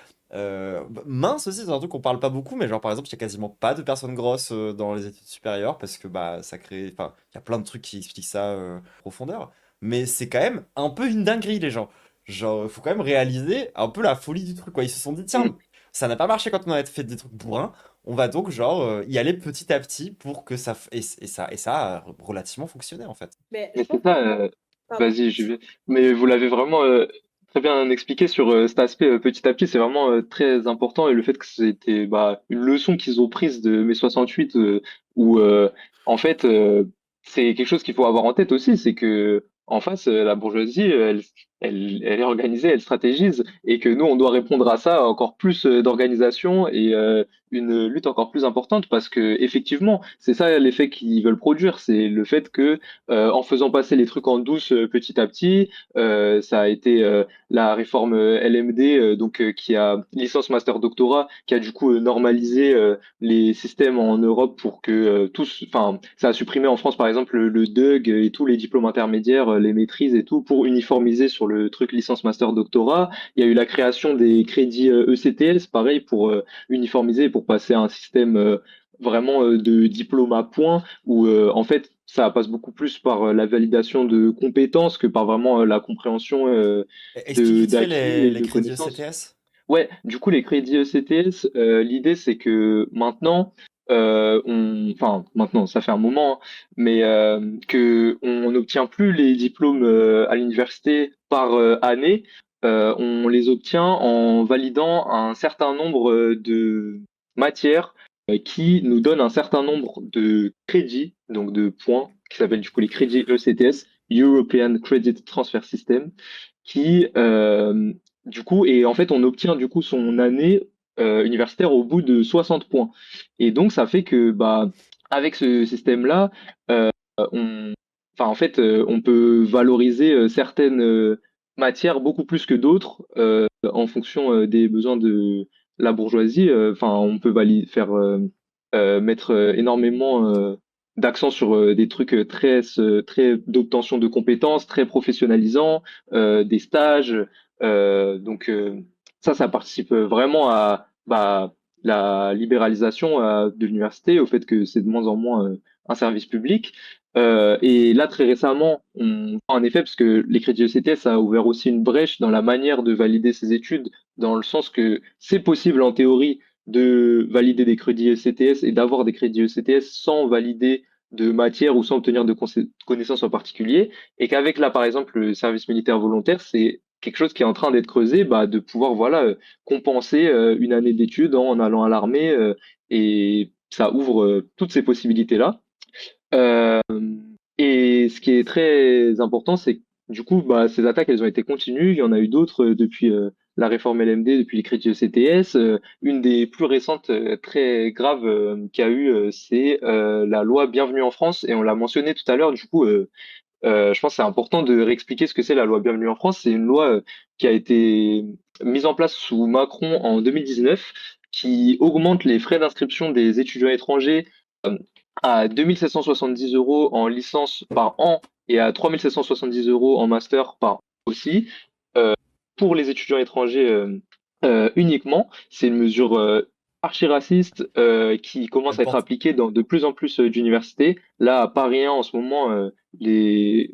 Mince aussi, c'est un truc qu'on parle pas beaucoup, mais genre par exemple, il y a quasiment pas de personnes grosses dans les études supérieures parce que bah ça crée. Enfin, il y a plein de trucs qui expliquent ça en profondeur. Mais c'est quand même un peu une dinguerie, les gens. Genre, il faut quand même réaliser un peu la folie du truc, quoi. Ils se sont dit, tiens, ça n'a pas marché quand on a fait des trucs bourrins. On va donc, genre, y aller petit à petit pour que ça. Et ça a relativement fonctionné, en fait. Mais je Mais pense c'est ça, que... Pardon. vas-y, je vais. Mais vous l'avez vraiment très bien expliqué sur cet aspect petit à petit, c'est vraiment très important et le fait que c'était bah, une leçon qu'ils ont prise de mai 68 où en fait c'est quelque chose qu'il faut avoir en tête aussi, c'est que en face la bourgeoisie elle est organisée, elle stratégise, et que nous, on doit répondre à ça encore plus d'organisation et une lutte encore plus importante parce que effectivement, c'est ça l'effet qu'ils veulent produire, c'est le fait que en faisant passer les trucs en douce petit à petit, ça a été la réforme LMD, qui a licence master doctorat, qui a du coup normalisé les systèmes en Europe pour que enfin, ça a supprimé en France par exemple le DUG et tous les diplômes intermédiaires, les maîtrises et tout, pour uniformiser sur le truc licence master doctorat. Il y a eu la création des crédits ECTS, pareil, pour uniformiser, pour passer à un système vraiment de diplôme à points, où en fait ça passe beaucoup plus par la validation de compétences que par vraiment la compréhension Explique vite fait d'acquis et les de crédits connaissances. ECTS. Ouais, du coup, les crédits ECTS, l'idée, c'est que maintenant, enfin, maintenant, ça fait un moment, hein, mais que on n'obtient plus les diplômes à l'université par année. On les obtient en validant un certain nombre de matières qui nous donnent un certain nombre de crédits, donc de points, qui s'appellent du coup les crédits ECTS, European Credit Transfer System, qui du coup, et en fait, on obtient du coup son année universitaire au bout de 60 points. Et donc, ça fait que, bah, avec ce système-là, on, enfin, en fait, on peut valoriser certaines matières beaucoup plus que d'autres en fonction des besoins de la bourgeoisie. Enfin, on peut faire mettre énormément d'accent sur des trucs très d'obtention de compétences, très professionnalisants, des stages. Ça participe vraiment à bah, la libéralisation de l'université, au fait que c'est de moins en moins un service public. Et là, très récemment, on voit un effet parce que les crédits ECTS a ouvert aussi une brèche dans la manière de valider ses études, dans le sens que c'est possible en théorie de valider des crédits ECTS et d'avoir des crédits ECTS sans valider de matière ou sans obtenir de connaissances en particulier, et qu'avec là, par exemple, le service militaire volontaire, c'est quelque chose qui est en train d'être creusé, bah, de pouvoir voilà compenser une année d'études en allant à l'armée, et ça ouvre toutes ces possibilités-là. Euh, et ce qui est très important, c'est que du coup, bah, ces attaques, elles ont été continues. Il y en a eu d'autres depuis la réforme LMD, depuis les crédits ECTS. Une des plus récentes, très graves qu'il y a eu, c'est la loi Bienvenue en France. Et on l'a mentionné tout à l'heure. Du coup, je pense que c'est important de réexpliquer ce que c'est la loi Bienvenue en France. C'est une loi qui a été mise en place sous Macron en 2019, qui augmente les frais d'inscription des étudiants étrangers à 2 770 € en licence par an et à 3 770 € en master par an aussi. Euh, pour les étudiants étrangers uniquement, c'est une mesure archi-raciste qui commence Elle à être porte. appliquée dans de plus en plus d'universités. Là, à Paris 1, en ce moment,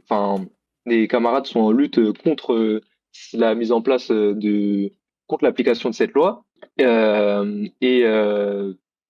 enfin, les camarades sont en lutte contre la mise en place contre l'application de cette loi.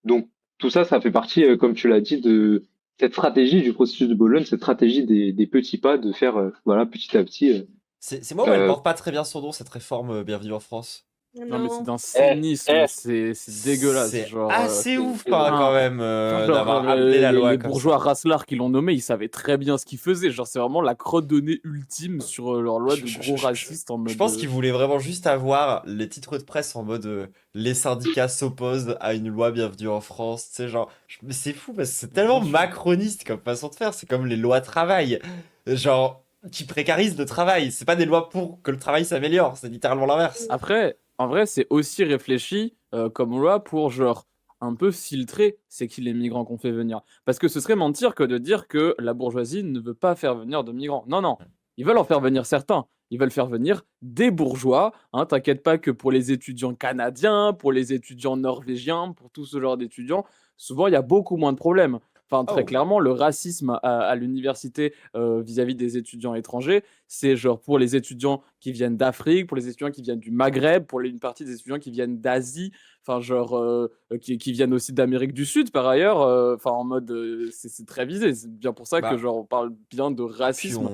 Donc, tout ça, ça fait partie, comme tu l'as dit, de cette stratégie du processus de Bologne, cette stratégie des petits pas, de faire, voilà, petit à petit. C'est moi où elle Euh, porte pas très bien son nom, cette réforme Bienvenue en France. Non, mais c'est Non. d'un eh, cynisme, eh, c'est dégueulasse. C'est Genre, assez c'est ouf dégueulasse. quand enfin, même genre, d'avoir amené la loi les comme ça. bourgeois Raslar qui l'ont nommé, ils savaient très bien ce qu'ils faisaient. Genre, c'est vraiment la crotte de nez ultime sur leur loi Je, de je- gros je- je- racistes en je mode. pense qu'ils voulaient vraiment juste avoir les titres de presse en mode les syndicats s'opposent à une loi Bienvenue en France. Tu sais, genre, mais c'est fou parce que c'est tellement Bien sûr. macroniste comme façon de faire. C'est comme les lois travail. Genre, qui précarisent le travail. C'est pas des lois pour que le travail s'améliore. C'est littéralement l'inverse. Après, en vrai, c'est aussi réfléchi comme loi pour, genre, un peu filtrer c'est qui les migrants qu'on fait venir. Parce que ce serait mentir que de dire que la bourgeoisie ne veut pas faire venir de migrants. Non, non. Ils veulent en faire venir certains. Ils veulent faire venir des bourgeois. Hein, t'inquiète pas que pour les étudiants canadiens, pour les étudiants norvégiens, pour tout ce genre d'étudiants, souvent il y a beaucoup moins de problèmes. Enfin, très Oh. clairement, le racisme à l'université vis-à-vis des étudiants étrangers, c'est genre pour les étudiants qui viennent d'Afrique, pour les étudiants qui viennent du Maghreb, pour une partie des étudiants qui viennent d'Asie, enfin genre qui viennent aussi d'Amérique du Sud par ailleurs, enfin en mode c'est très visé. C'est bien pour ça que Bah, genre on parle bien de puis racisme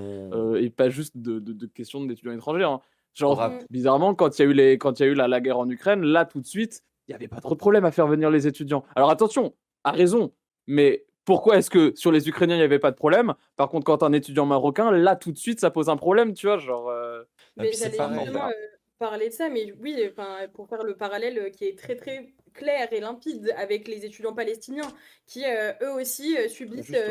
et pas juste de questions d'étudiants étrangers. Hein. on Genre rapp- Mm. bizarrement quand il y a eu quand il y a eu la guerre en Ukraine, là tout de suite il y avait pas trop de problème à faire venir les étudiants. Alors attention, à raison, mais pourquoi est-ce que sur les Ukrainiens, il n'y avait pas de problème? Par contre, quand un étudiant marocain, là, tout de suite, ça pose un problème, tu vois? Genre, Et Mais puis c'est j'allais enfin, pareil. justement voilà. parler de ça, mais oui, enfin, pour faire le parallèle qui est très très clair et limpide avec les étudiants palestiniens qui eux aussi subissent Juste,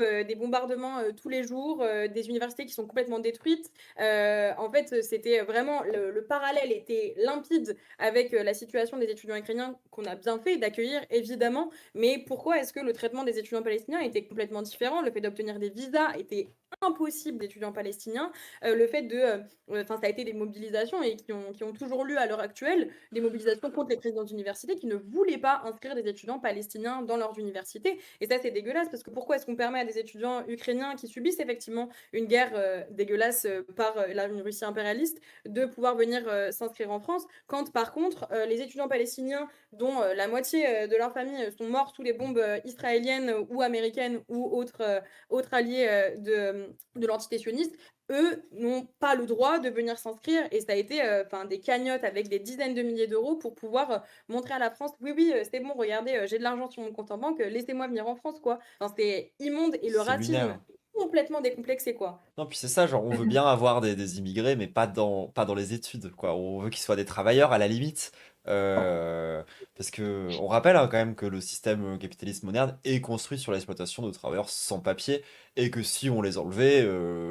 ouais. des bombardements tous les jours, des universités qui sont complètement détruites. En fait, c'était vraiment le parallèle était limpide avec la situation des étudiants ukrainiens qu'on a bien fait d'accueillir évidemment, mais pourquoi est-ce que le traitement des étudiants palestiniens était complètement différent? Le fait d'obtenir des visas était impossible d'étudiants palestiniens. Le fait de enfin, ça a été des mobilisations et qui ont toujours lieu à l'heure actuelle, des mobilisations contre les présidents d'université qui ne voulaient pas inscrire des étudiants palestiniens dans leurs universités. Et ça, c'est dégueulasse parce que pourquoi est-ce qu'on permet à des étudiants ukrainiens qui subissent effectivement une guerre dégueulasse par la Russie impérialiste de pouvoir venir s'inscrire en France quand par contre les étudiants palestiniens dont la moitié de leurs familles sont morts sous les bombes israéliennes ou américaines ou autres alliés de l'entité sioniste, eux n'ont pas le droit de venir s'inscrire et ça a été enfin des cagnottes avec des dizaines de milliers d'euros pour pouvoir montrer à la France oui oui c'est bon regardez j'ai de l'argent sur mon compte en banque laissez-moi venir en France quoi. Enfin, c'est immonde et le C'est racisme lunaire. complètement décomplexé quoi. Non, puis c'est ça, genre on veut bien avoir des immigrés, mais pas dans les études, quoi. On veut qu'ils soient des travailleurs à la limite. Parce que on rappelle hein, quand même que le système capitaliste moderne est construit sur l'exploitation de travailleurs sans papier, et que si on les enlevait,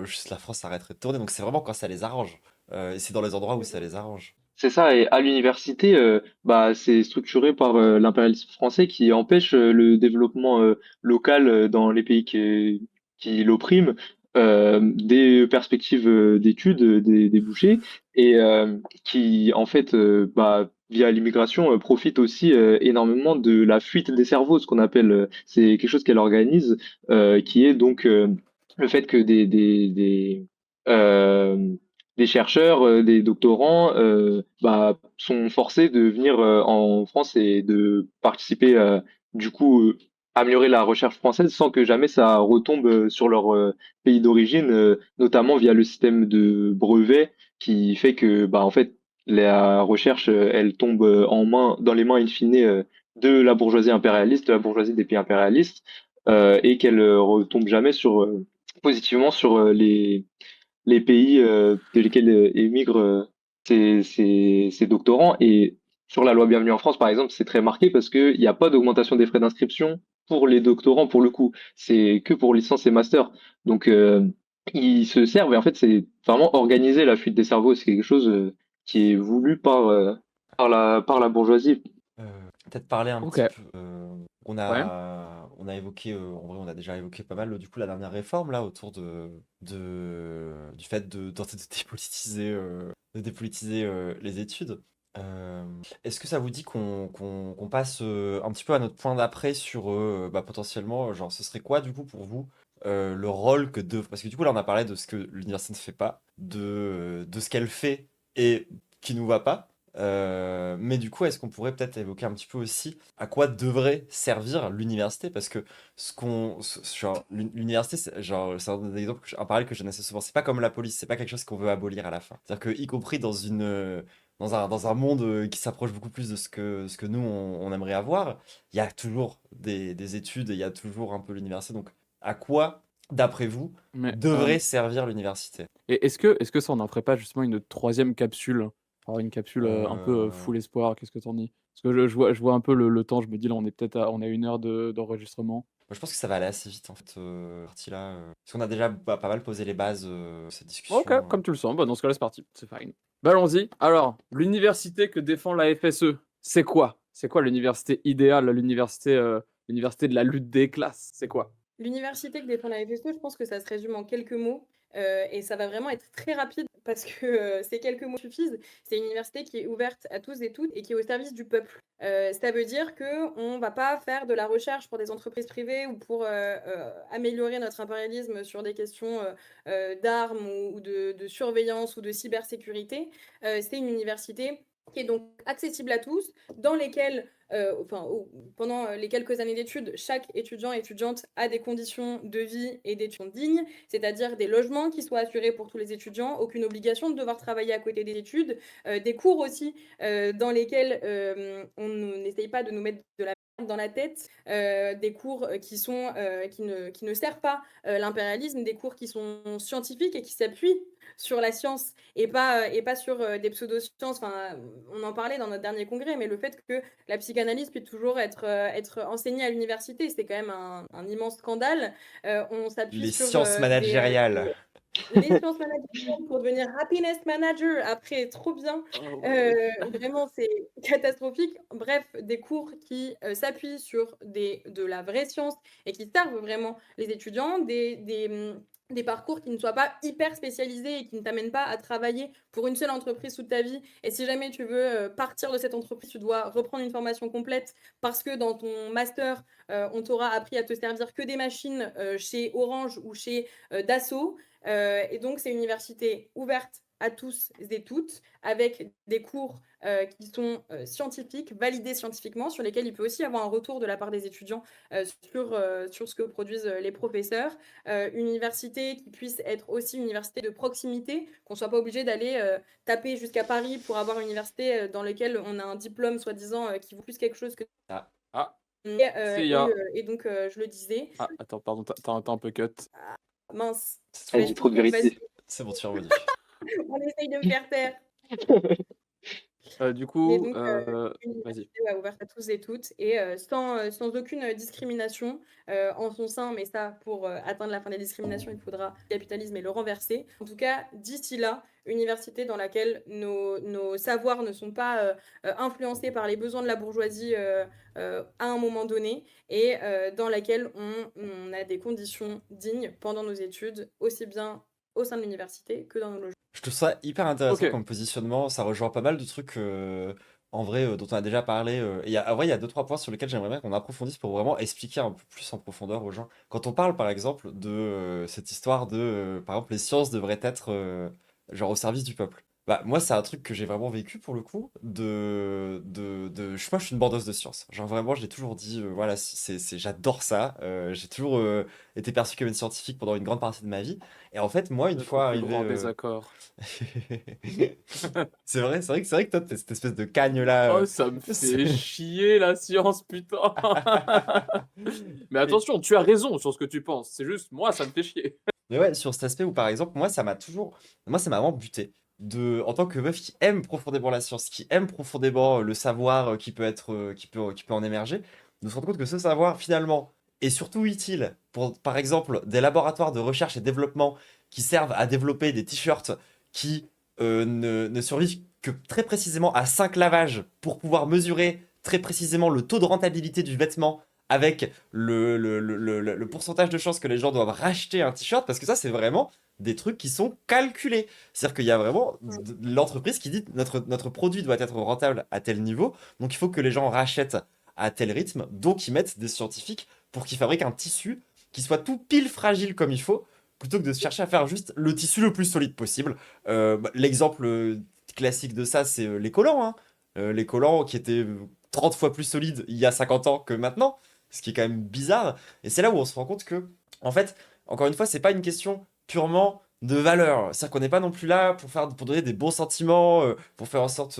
juste la France arrêterait de tourner. Donc c'est vraiment quand ça les arrange. Et c'est dans les endroits où ça les arrange. C'est ça, et à l'université, bah, c'est structuré par l'impérialisme français qui empêche le développement local dans les pays qui l'oppriment, des perspectives d'études, des débouchés, et qui, en fait, bah, via l'immigration, profite aussi énormément de la fuite des cerveaux, ce qu'on appelle, c'est quelque chose qu'elle organise, qui est donc le fait que euh, des chercheurs, des doctorants bah, sont forcés de venir en France et de participer, du coup, améliorer la recherche française sans que jamais ça retombe sur leur pays d'origine, notamment via le système de brevet qui fait que, bah, en fait, la recherche, elle tombe dans les mains in fine de la bourgeoisie impérialiste, de la bourgeoisie des pays impérialistes, et qu'elle retombe jamais positivement sur les pays de lesquels émigrent ces doctorants. Et sur la loi Bienvenue en France, par exemple, c'est très marqué parce qu'il n'y a pas d'augmentation des frais d'inscription pour les doctorants, pour le coup. C'est que pour licence et master. Donc, ils se servent, et en fait, c'est vraiment organiser la fuite des cerveaux. C'est quelque chose qui est voulu par la bourgeoisie. Peut-être parler un Ok, petit peu. ouais. On a évoqué, en vrai, on a déjà évoqué pas mal, du coup, la dernière réforme là autour du fait de tenter de dépolitiser les études. Euh, Est-ce que ça vous dit qu'on passe un petit peu à notre point d'après sur bah, potentiellement, genre, ce serait quoi du coup pour vous le rôle parce que du coup là on a parlé de ce que l'université ne fait pas, de ce qu'elle fait et qui nous va pas. Mais du coup, est-ce qu'on pourrait peut-être évoquer un petit peu aussi à quoi devrait servir l'université? Parce que genre, l'université, c'est un exemple, un parallèle que je donne assez souvent. C'est pas comme la police, c'est pas quelque chose qu'on veut abolir à la fin. C'est-à-dire que, y compris dans un monde qui s'approche beaucoup plus de ce que nous, on aimerait avoir, il y a toujours des études et il y a toujours un peu l'université. Donc, à quoi, d'après vous, Mais devrait servir l'université? et est-ce que ça n'en ferait pas justement une troisième capsule? Alors une capsule un peu Euh, full espoir, qu'est-ce que t'en dis? Parce que je vois un peu le temps, je me dis là, on est à 1 heure d'enregistrement. Moi, je pense que ça va aller assez vite en fait, partie-là. Parce qu'on a déjà pas mal posé les bases de cette Ok, discussion. comme tu le sens, bah dans ce cas-là, c'est parti, c'est fine. Bah allons-y. Alors, l'université que défend la FSE, c'est quoi? C'est quoi l'université idéale, l'université de la lutte des classes? C'est quoi? L'université que défend la FSE, je pense que ça se résume en quelques mots, et ça va vraiment être très rapide parce que, ces quelques mots suffisent. C'est une université qui est ouverte à tous et toutes et qui est au service du peuple. Ça veut dire qu'on va pas faire de la recherche pour des entreprises privées ou pour, améliorer notre impérialisme sur des questions, d'armes ou de surveillance ou de cybersécurité. C'est une université qui est donc accessible à tous, dans lesquelles enfin, pendant les quelques années d'études, chaque étudiant et étudiante a des conditions de vie et d'études dignes, c'est-à-dire des logements qui soient assurés pour tous les étudiants, aucune obligation de devoir travailler à côté des études, des cours aussi dans lesquels on n'essaye pas de nous mettre de la dans la tête, des cours qui ne servent pas l'impérialisme, des cours qui sont scientifiques et qui s'appuient sur la science et pas sur des pseudosciences. Enfin, on en parlait dans notre dernier congrès, mais le fait que la psychanalyse puisse toujours être enseignée à l'université, c'est quand même un immense scandale. On s'appuie Les sur sciences managériales. les sciences managériales pour devenir happiness manager après, trop bien. Ah ouais. Vraiment, c'est catastrophique. Bref, des cours qui s'appuient sur de la vraie science et qui servent vraiment les étudiants, des parcours qui ne soient pas hyper spécialisés et qui ne t'amènent pas à travailler pour une seule entreprise toute ta vie. Et si jamais tu veux partir de cette entreprise, tu dois reprendre une formation complète parce que dans ton master, on t'aura appris à te servir que des machines chez Orange ou chez Dassault. Et donc, c'est une université ouverte à tous et toutes, avec des cours qui sont scientifiques, validés scientifiquement, sur lesquels il peut aussi avoir un retour de la part des étudiants sur ce que produisent les professeurs. Une université qui puisse être aussi une université de proximité, qu'on ne soit pas obligé d'aller taper jusqu'à Paris pour avoir une université dans laquelle on a un diplôme soi-disant qui vaut plus quelque chose que... Ah, ah, Et, c'est ya. et donc, je le disais, Ah, attends, pardon, t'as un peu cut. mince, C'est Elle bon, dit trop de vas-y, vérité. c'est bon, tu reviens. on essaye de me faire taire. Du Mais coup, donc, une vas-y. université ouais, ouverte à tous et toutes et sans aucune discrimination en son sein, mais ça, pour atteindre la fin des discriminations, il faudra le capitalisme et le renverser. En tout cas, d'ici là, université dans laquelle nos savoirs ne sont pas influencés par les besoins de la bourgeoisie à un moment donné et dans laquelle on a des conditions dignes pendant nos études, aussi bien au sein de l'université que dans nos logements. Je trouve ça hyper intéressant Ok. comme positionnement. Ça rejoint pas mal de trucs en vrai dont on a déjà parlé. Et en vrai, il y a deux, trois points sur lesquels j'aimerais bien qu'on approfondisse pour vraiment expliquer un peu plus en profondeur aux gens. Quand on parle, par exemple, de cette histoire de, par exemple, les sciences devraient être genre au service du peuple. Bah, moi, c'est un truc que j'ai vraiment vécu pour le coup. Moi, je suis une bandeuse de sciences. Genre, vraiment, je l'ai toujours dit, voilà, j'adore ça. J'ai toujours été perçu comme une scientifique pendant une grande partie de ma vie. Et en fait, moi, une Notre fois plus arrivé. grand désaccord. C'est vrai que toi, t'es cette espèce de cagne là. Oh, ça me fait chier la science, putain. Mais Mais, attention, tu as raison sur ce que tu penses. C'est juste, moi, ça me fait chier. mais ouais, sur cet aspect où par exemple, moi, ça m'a vraiment buté. En tant que meuf qui aime profondément la science, qui aime profondément le savoir qui peut en émerger, de se rendre compte que ce savoir, finalement, est surtout utile pour, par exemple, des laboratoires de recherche et développement qui servent à développer des t-shirts qui ne survivent que très précisément à 5 lavages pour pouvoir mesurer très précisément le taux de rentabilité du vêtement avec le pourcentage de chances que les gens doivent racheter un t-shirt, parce que ça, c'est vraiment des trucs qui sont calculés. C'est-à-dire qu'il y a vraiment l'entreprise qui dit notre produit doit être rentable à tel niveau, donc il faut que les gens rachètent à tel rythme, donc ils mettent des scientifiques pour qu'ils fabriquent un tissu qui soit tout pile fragile comme il faut, plutôt que de chercher à faire juste le tissu le plus solide possible. L'exemple classique de ça, c'est les collants. Hein. Les collants qui étaient 30 fois plus solides il y a 50 ans que maintenant, ce qui est quand même bizarre. Et c'est là où on se rend compte que, en fait, encore une fois, c'est pas une question purement de valeur. C'est-à-dire qu'on n'est pas non plus là pour donner des bons sentiments, pour faire en sorte.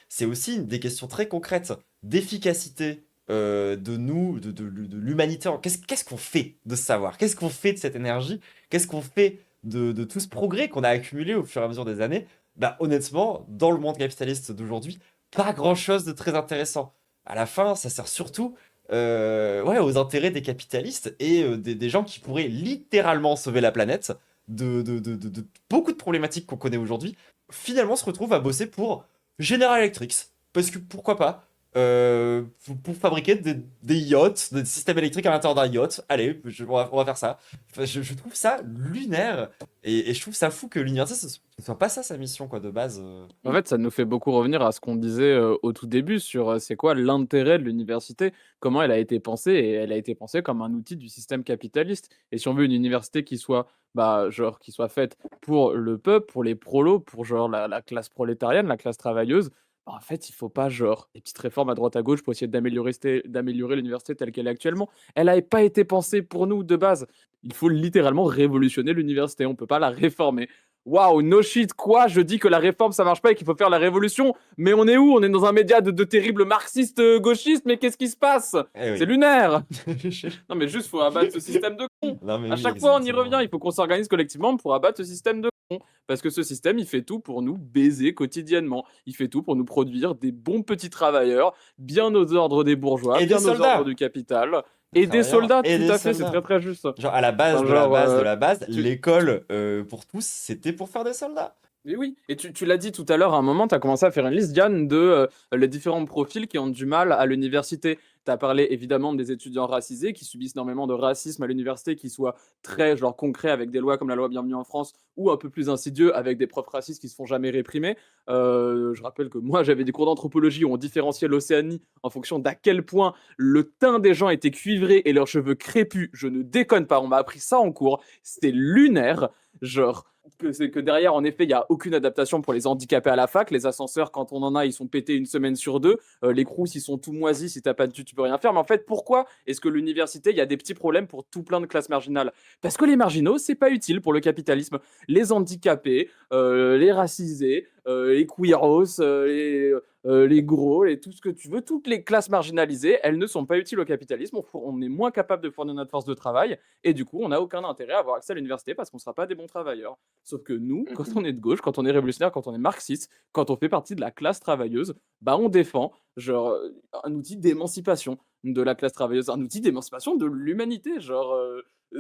C'est aussi des questions très concrètes d'efficacité de nous, de l'humanité. Qu'est-ce qu'on fait de ce savoir? Qu'est-ce qu'on fait de cette énergie? Qu'est-ce qu'on fait de tout ce progrès qu'on a accumulé au fur et à mesure des années? Bah, honnêtement, dans le monde capitaliste d'aujourd'hui, pas grand-chose de très intéressant. À la fin, ça sert surtout ouais, aux intérêts des capitalistes et des gens qui pourraient littéralement sauver la planète de beaucoup de problématiques qu'on connaît aujourd'hui. Finalement, se retrouvent à bosser pour General Electric. Parce que pourquoi pas? Pour fabriquer des yachts, des systèmes électriques à l'intérieur d'un yacht. Allez, on va faire ça. Enfin, je trouve ça lunaire et je trouve ça fou que l'université ce soit pas ça sa mission quoi de base. En fait, ça nous fait beaucoup revenir à ce qu'on disait au tout début sur c'est quoi l'intérêt de l'université, comment elle a été pensée, et elle a été pensée comme un outil du système capitaliste. Et si on veut une université qui soit, bah, genre, qui soit faite pour le peuple, pour les prolos, pour genre la classe prolétarienne, la classe travailleuse, bah, en fait, il faut pas genre des petites réformes à droite à gauche pour essayer d'améliorer l'université telle qu'elle est actuellement. Elle n'avait pas été pensée pour nous de base. Il faut littéralement révolutionner l'université, on peut pas la réformer. Waouh, no shit, quoi? Je dis que la réforme, ça marche pas et qu'il faut faire la révolution. Mais on est où? On est dans un média de terribles marxistes gauchistes, mais qu'est-ce qui se passe? Eh C'est oui. lunaire! Non, mais juste, faut abattre ce système de cons. Non, mais À oui, chaque fois, on y exactement. revient. Il faut qu'on s'organise collectivement pour abattre ce système de cons. Parce que ce système, il fait tout pour nous baiser quotidiennement. Il fait tout pour nous produire des bons petits travailleurs, bien aux ordres des bourgeois, Et des bien aux ordres soldats! du capital. Des Et des travailleurs soldats, et tout des à fait, c'est soldats. très très juste. Genre, à la base Enfin, de la genre, base de la base, tu, l'école pour tous, c'était pour faire des soldats. mais oui, et tu l'as dit tout à l'heure, à un moment, tu as commencé à faire une liste, Diane, de les différents profils qui ont du mal à l'université. Tu as parlé évidemment des étudiants racisés qui subissent énormément de racisme à l'université, qui soit très genre concret avec des lois comme la loi Bienvenue en France, ou un peu plus insidieux avec des profs racistes qui se font jamais réprimer. Je rappelle que moi, j'avais des cours d'anthropologie où on différenciait l'Océanie en fonction d'à quel point le teint des gens était cuivré et leurs cheveux crépus. Je ne déconne pas, on m'a appris ça en cours. C'était lunaire. Genre, c'est que derrière, en effet, il n'y a aucune adaptation pour les handicapés à la fac. Les ascenseurs, quand on en a, ils sont pétés une semaine sur deux. Les crous, ils sont tout moisis. Si t'as pas de thune, tu peux rien faire. Mais en fait, pourquoi est-ce que l'université, il y a des petits problèmes pour tout plein de classes marginales? Parce que les marginaux, c'est pas utile pour le capitalisme. Les handicapés, les racisés, les queeros, les gros, tout ce que tu veux, toutes les classes marginalisées, elles ne sont pas utiles au capitalisme. On est moins capable de fournir notre force de travail. Et du coup, on n'a aucun intérêt à avoir accès à l'université parce qu'on ne sera pas des bons travailleurs. Sauf que nous, quand Mhm. on est de gauche, quand on est révolutionnaire, quand on est marxiste, quand on fait partie de la classe travailleuse, bah on défend genre un outil d'émancipation de la classe travailleuse, un outil d'émancipation de l'humanité. Genre,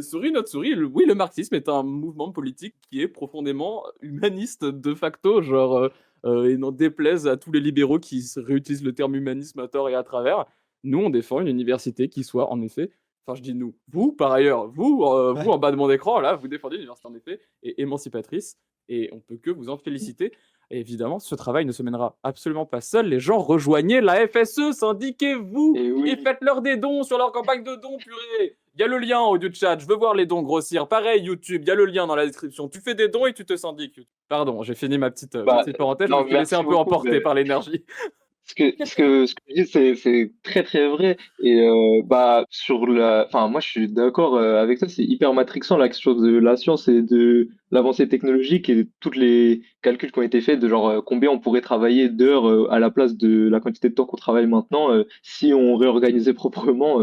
souris notre souris, oui, le marxisme est un mouvement politique qui est profondément humaniste de facto, genre, et n'en déplaise à tous les libéraux qui réutilisent le terme humanisme à tort et à travers. Nous, on défend une université qui soit en effet. Enfin, je dis nous. Vous, par ailleurs, vous Ouais. en bas de mon écran, là, vous défendez l'université en effet, et émancipatrice, et on peut que vous en féliciter. Et évidemment, ce travail ne se mènera absolument pas seul. Les gens, rejoignez la FSE, syndiquez-vous, Et et oui, faites-leur des dons sur leur campagne de dons, purée. Il y a le lien au du chat, je veux voir les dons grossir. Pareil, YouTube, il y a le lien dans la description. Tu fais des dons et tu te syndiques. Pardon, j'ai fini ma bah, petite parenthèse, je me non, suis laissé merci un peu beaucoup. emporter par l'énergie. Ce que je dis, c'est très très vrai. Et bah enfin moi je suis d'accord avec ça. C'est hyper matrixant la question de la science et de l'avancée technologique et toutes les calculs qui ont été faits de genre combien on pourrait travailler d'heures à la place de la quantité de temps qu'on travaille maintenant si on réorganisait proprement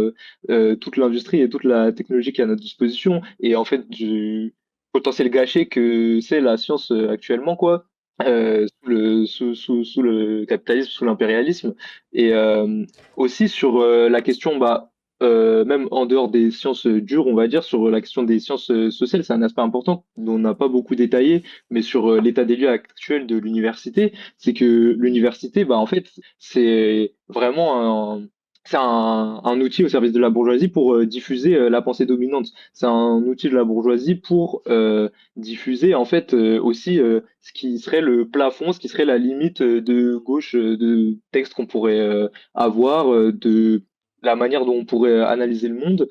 toute l'industrie et toute la technologie qui est à notre disposition. Et en fait du potentiel gâché que c'est la science actuellement quoi sous le capitalisme, sous l'impérialisme, et aussi sur la question, bah, même en dehors des sciences dures, on va dire, sur la question des sciences sociales, c'est un aspect important dont on n'a pas beaucoup détaillé, mais sur l'état des lieux actuel de l'université, c'est que l'université, bah, en fait, c'est vraiment un outil au service de la bourgeoisie pour diffuser la pensée dominante. C'est un outil de la bourgeoisie pour diffuser en fait aussi ce qui serait le plafond, ce qui serait la limite de gauche de texte qu'on pourrait avoir, de la manière dont on pourrait analyser le monde,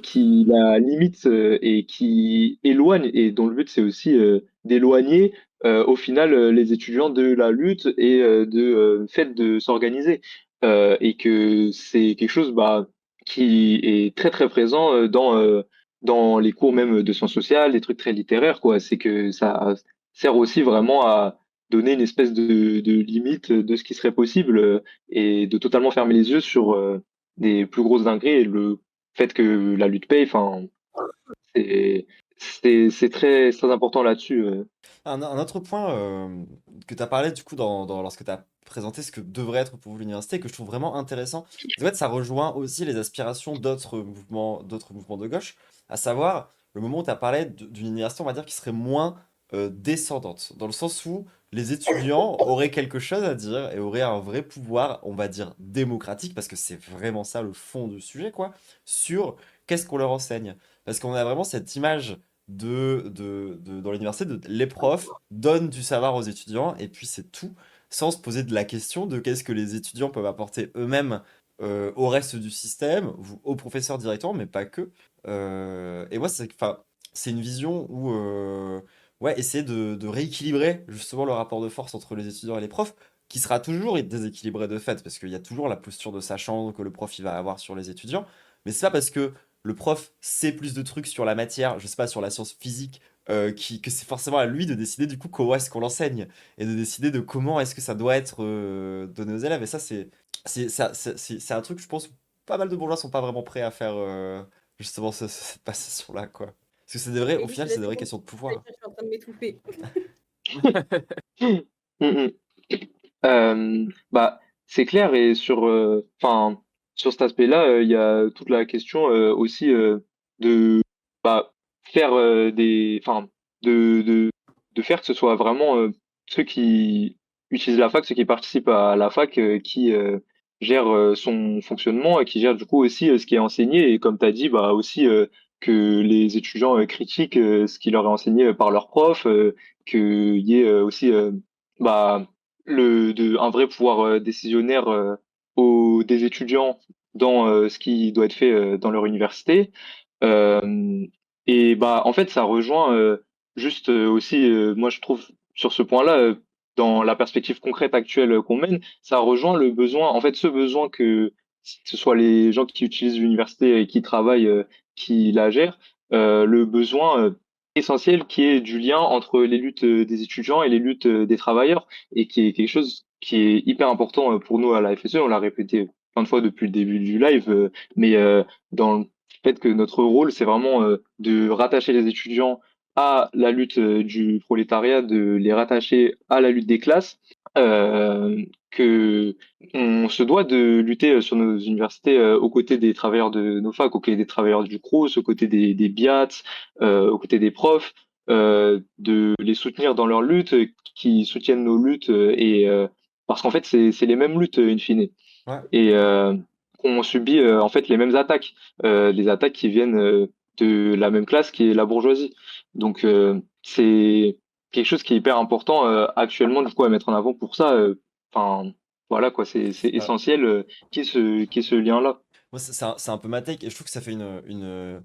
qui la limite et qui éloigne, et dont le but c'est aussi d'éloigner au final les étudiants de la lutte et de fait de s'organiser. Et que c'est quelque chose bah, qui est très très présent dans les cours même de sciences sociales, des trucs très littéraires, quoi. C'est que ça sert aussi vraiment à donner une espèce de limite de ce qui serait possible et de totalement fermer les yeux sur des plus grosses dingueries et le fait que la lutte paye, enfin, c'est c'est très important là-dessus. Un autre point que tu as parlé du coup lorsque tu as présenté ce que devrait être pour vous l'université, que je trouve vraiment intéressant, en fait, ça rejoint aussi les aspirations d'autres mouvements de gauche, à savoir le moment où tu as parlé d'une université, on va dire, qui serait moins descendante, dans le sens où les étudiants auraient quelque chose à dire et auraient un vrai pouvoir, on va dire, démocratique, parce que c'est vraiment ça le fond du sujet, quoi, sur qu'est-ce qu'on leur enseigne. Parce qu'on a vraiment cette image dans l'université, les profs donnent du savoir aux étudiants et puis c'est tout, sans se poser de la question de qu'est-ce que les étudiants peuvent apporter eux-mêmes au reste du système, aux professeurs directement, mais pas que. Et moi, enfin, c'est une vision où, ouais, essayer de rééquilibrer justement le rapport de force entre les étudiants et les profs, qui sera toujours déséquilibré de fait, parce qu'il y a toujours la posture de sachant que le prof il va avoir sur les étudiants, mais c'est pas parce que le prof sait plus de trucs sur la matière, je sais pas, sur la science physique, que c'est forcément à lui de décider du coup comment est-ce qu'on l'enseigne et de décider de comment est-ce que ça doit être donné aux élèves. Et ça, c'est un truc, je pense, où pas mal de bourgeois sont pas vraiment prêts à faire justement cette passation-là, quoi. Parce que au Élise, je final, te c'est laisse des vraies répondre. questions de Je pouvoir. suis en train de m'étouffer. Mm, mm. Bah, c'est clair et enfin, sur cet aspect-là, il y a toute la question aussi de bah, faire enfin, de, de, de faire que ce soit vraiment ceux qui utilisent la fac, ceux qui participent à la fac, qui gèrent son fonctionnement et qui gèrent du coup aussi ce qui est enseigné et comme tu as dit, bah aussi que les étudiants critiquent ce qui leur est enseigné par leurs profs, qu'il y ait aussi bah un vrai pouvoir décisionnaire des étudiants dans ce qui doit être fait dans leur université. Euh, et bah en fait ça rejoint juste aussi moi je trouve sur ce point-là dans la perspective concrète actuelle qu'on mène, ça rejoint le besoin en fait ce besoin que ce soit les gens qui utilisent l'université et qui travaillent qui la gèrent le besoin essentiel qui est du lien entre les luttes des étudiants et les luttes des travailleurs et qui est quelque chose qui est hyper important pour nous à la FSE, on l'a répété plein de fois depuis le début du live mais dans le fait que notre rôle, c'est vraiment de rattacher les étudiants à la lutte du prolétariat, de les rattacher à la lutte des classes, que on se doit de lutter sur nos universités aux côtés des travailleurs de nos facs, aux côtés des travailleurs du Crous, aux côtés des BIAT, aux côtés des profs, de les soutenir dans leur lutte, qui soutiennent nos luttes parce qu'en fait, c'est les mêmes luttes in fine Ouais. et qu'on subit en fait les mêmes attaques, les attaques qui viennent de la même classe qui est la bourgeoisie. Donc c'est quelque chose qui est hyper important actuellement du coup à mettre en avant pour ça. Enfin voilà quoi, c'est Bah, essentiel qu'il y ait ce lien-là. moi, c'est un peu ma take, et je trouve que ça fait une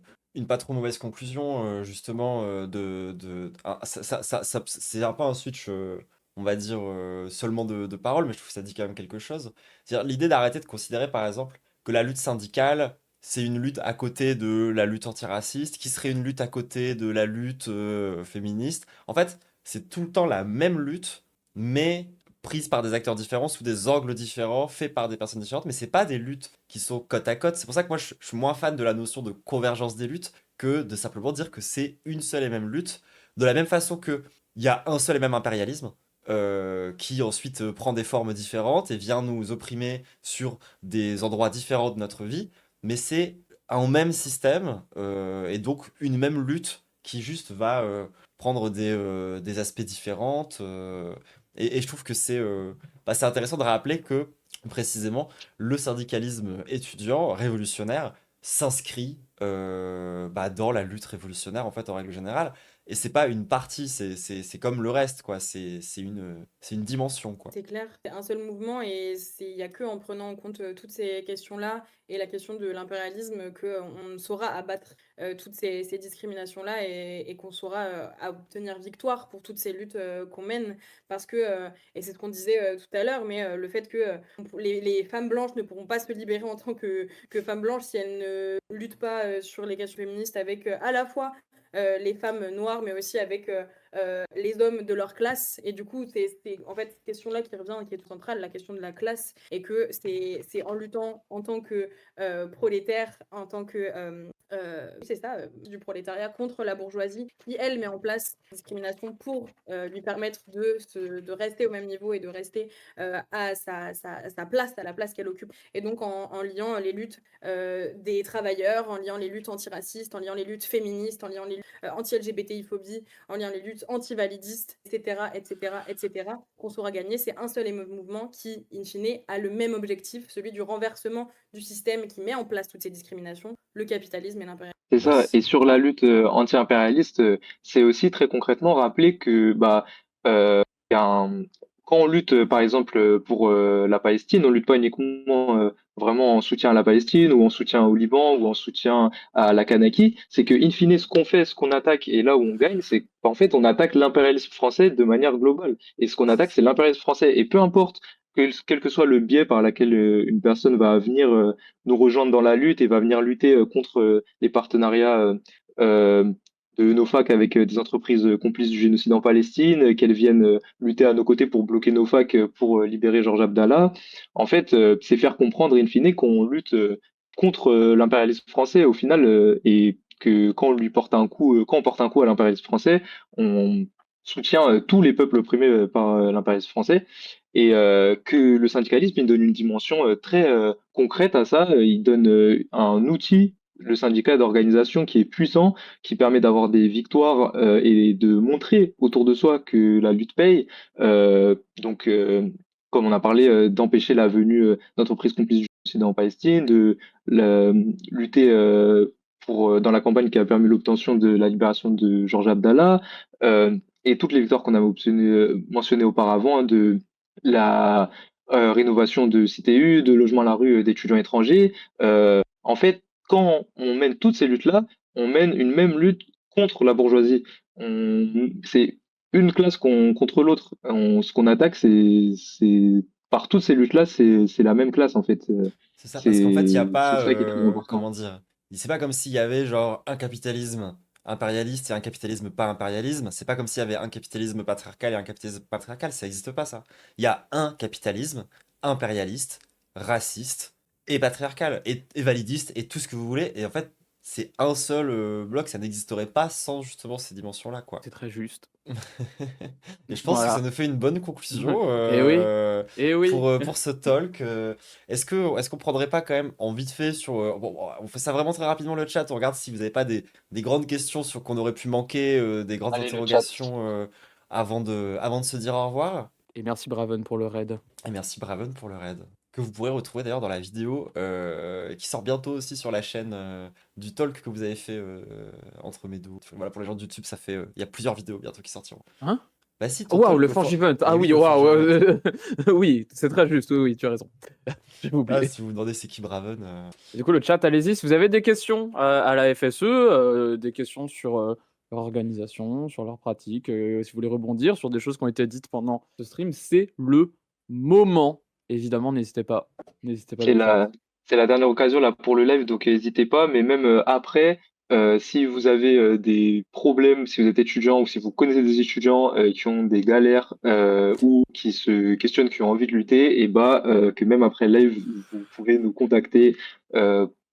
pas trop mauvaise conclusion, justement, c'est un peu un switch, on va dire, seulement de parole, mais je trouve que ça dit quand même quelque chose. C'est-à-dire l'idée d'arrêter de considérer, par exemple, que la lutte syndicale, c'est une lutte à côté de la lutte antiraciste, qui serait une lutte à côté de la lutte féministe. En fait, c'est tout le temps la même lutte, mais prise par des acteurs différents, sous des angles différents, faits par des personnes différentes, mais c'est pas des luttes qui sont côte à côte. C'est pour ça que moi je suis moins fan de la notion de convergence des luttes que de simplement dire que c'est une seule et même lutte. De la même façon que il y a un seul et même impérialisme qui ensuite prend des formes différentes et vient nous opprimer sur des endroits différents de notre vie, mais c'est un même système et donc une même lutte qui juste va prendre des aspects différents. Et je trouve que c'est intéressant de rappeler que, précisément, le syndicalisme étudiant révolutionnaire s'inscrit dans la lutte révolutionnaire, en fait, en règle générale. Et c'est pas une partie, c'est comme le reste, quoi. C'est une dimension, quoi. C'est clair, c'est un seul mouvement et il n'y a que en prenant en compte toutes ces questions-là et la question de l'impérialisme qu'on saura abattre toutes ces discriminations-là et qu'on saura obtenir victoire pour toutes ces luttes qu'on mène. Parce que, et c'est ce qu'on disait tout à l'heure, mais le fait que les femmes blanches ne pourront pas se libérer en tant que femmes blanches si elles ne luttent pas sur les questions féministes avec à la fois les femmes noires, mais aussi avec les hommes de leur classe. Et du coup, c'est en fait cette question-là qui revient, qui est tout centrale, la question de la classe. Et que c'est en luttant en tant que prolétaire, en tant que... c'est ça, du prolétariat contre la bourgeoisie, qui, elle, met en place la discrimination pour lui permettre de rester au même niveau et de rester à sa place, à la place qu'elle occupe. Et donc, en liant les luttes des travailleurs, en liant les luttes antiracistes, en liant les luttes féministes, en liant les luttes anti-LGBTI-phobie, en liant les luttes anti-validistes, etc., etc., etc., qu'on saura gagner. C'est un seul et même mouvement qui, in fine, a le même objectif, celui du renversement du système qui met en place toutes ces discriminations, le capitalisme et l'impérialisme. C'est ça. Yes. Et sur la lutte anti-impérialiste, c'est aussi très concrètement rappeler que il y a quand on lutte, par exemple, pour la Palestine, on lutte pas uniquement vraiment en soutien à la Palestine ou en soutien au Liban ou en soutien à la Kanaki. C'est que, in fine, ce qu'on fait, ce qu'on attaque et là où on gagne, c'est qu'en fait, on attaque l'impérialisme français de manière globale. Et ce qu'on attaque, c'est l'impérialisme français. Et peu importe quel que soit le biais par lequel une personne va venir nous rejoindre dans la lutte et va venir lutter contre les partenariats de nos facs avec des entreprises complices du génocide en Palestine, qu'elles viennent lutter à nos côtés pour bloquer nos facs pour libérer Georges Abdallah. En fait, c'est faire comprendre in fine qu'on lutte contre l'impérialisme français au final et que quand on lui porte un coup, quand on porte un coup à l'impérialisme français, on soutient tous les peuples opprimés par l'impérialisme français et que le syndicalisme il donne une dimension très concrète à ça. Il donne un outil, le syndicat d'organisation qui est puissant, qui permet d'avoir des victoires et de montrer autour de soi que la lutte paye. Donc, comme on a parlé, d'empêcher la venue d'entreprises complices du génocide en Palestine, de lutter dans la campagne qui a permis l'obtention de la libération de Georges Abdallah, et toutes les victoires qu'on avait mentionnées auparavant, hein, de la rénovation de CTU, de logements à la rue d'étudiants étrangers. En fait, quand on mène toutes ces luttes-là, on mène une même lutte contre la bourgeoisie. C'est une classe contre l'autre. Ce qu'on attaque, par toutes ces luttes-là, c'est la même classe en fait. C'est ça, parce qu'en fait, il n'y a C'est pas, ça qui est très important. comment dire, c'est pas comme s'il y avait genre un capitalisme impérialiste et un capitalisme pas impérialisme. C'est pas comme s'il y avait un capitalisme patriarcal et un capitalisme patriarcal. Ça n'existe pas, ça. Il y a un capitalisme impérialiste, raciste et patriarcal et validiste et tout ce que vous voulez. Et en fait, c'est un seul bloc. Ça n'existerait pas sans justement ces dimensions-là, quoi. C'est très juste. Et je pense que ça Voilà. nous fait une bonne conclusion Et oui, et oui. pour ce talk. Est-ce qu'on prendrait pas quand même en vite fait sur... bon, on fait ça vraiment très rapidement le chat, on regarde si vous n'avez pas des grandes questions sur qu'on aurait pu manquer, des grandes Allez, le chat. interrogations avant de se dire au revoir. Et merci Braven pour le raid. Et merci Braven pour le raid. Que vous pourrez retrouver d'ailleurs dans la vidéo qui sort bientôt aussi sur la chaîne du talk que vous avez fait entre mes deux. Voilà, pour les gens de YouTube, ça fait. Il y a plusieurs vidéos bientôt qui sortiront. Hein? Bah si, ton Waouh, talk, le Forge Event. Ah Eh oui, le Forge waouh. Event. Oui, c'est très juste. Oui, oui, tu as raison. J'ai Ah, oublié. si vous vous demandez c'est qui Braven. Du coup, le chat, allez-y. Si vous avez des questions à la FSE, des questions sur leur organisation, sur leurs pratiques, si vous voulez rebondir sur des choses qui ont été dites pendant ce stream, c'est le moment. Évidemment, n'hésitez pas. N'hésitez pas à C'est le faire. la dernière occasion là pour le live, donc n'hésitez pas. Mais même après, si vous avez des problèmes, si vous êtes étudiant ou si vous connaissez des étudiants qui ont des galères ou qui se questionnent, qui ont envie de lutter, et bah que même après le live, vous pouvez nous contacter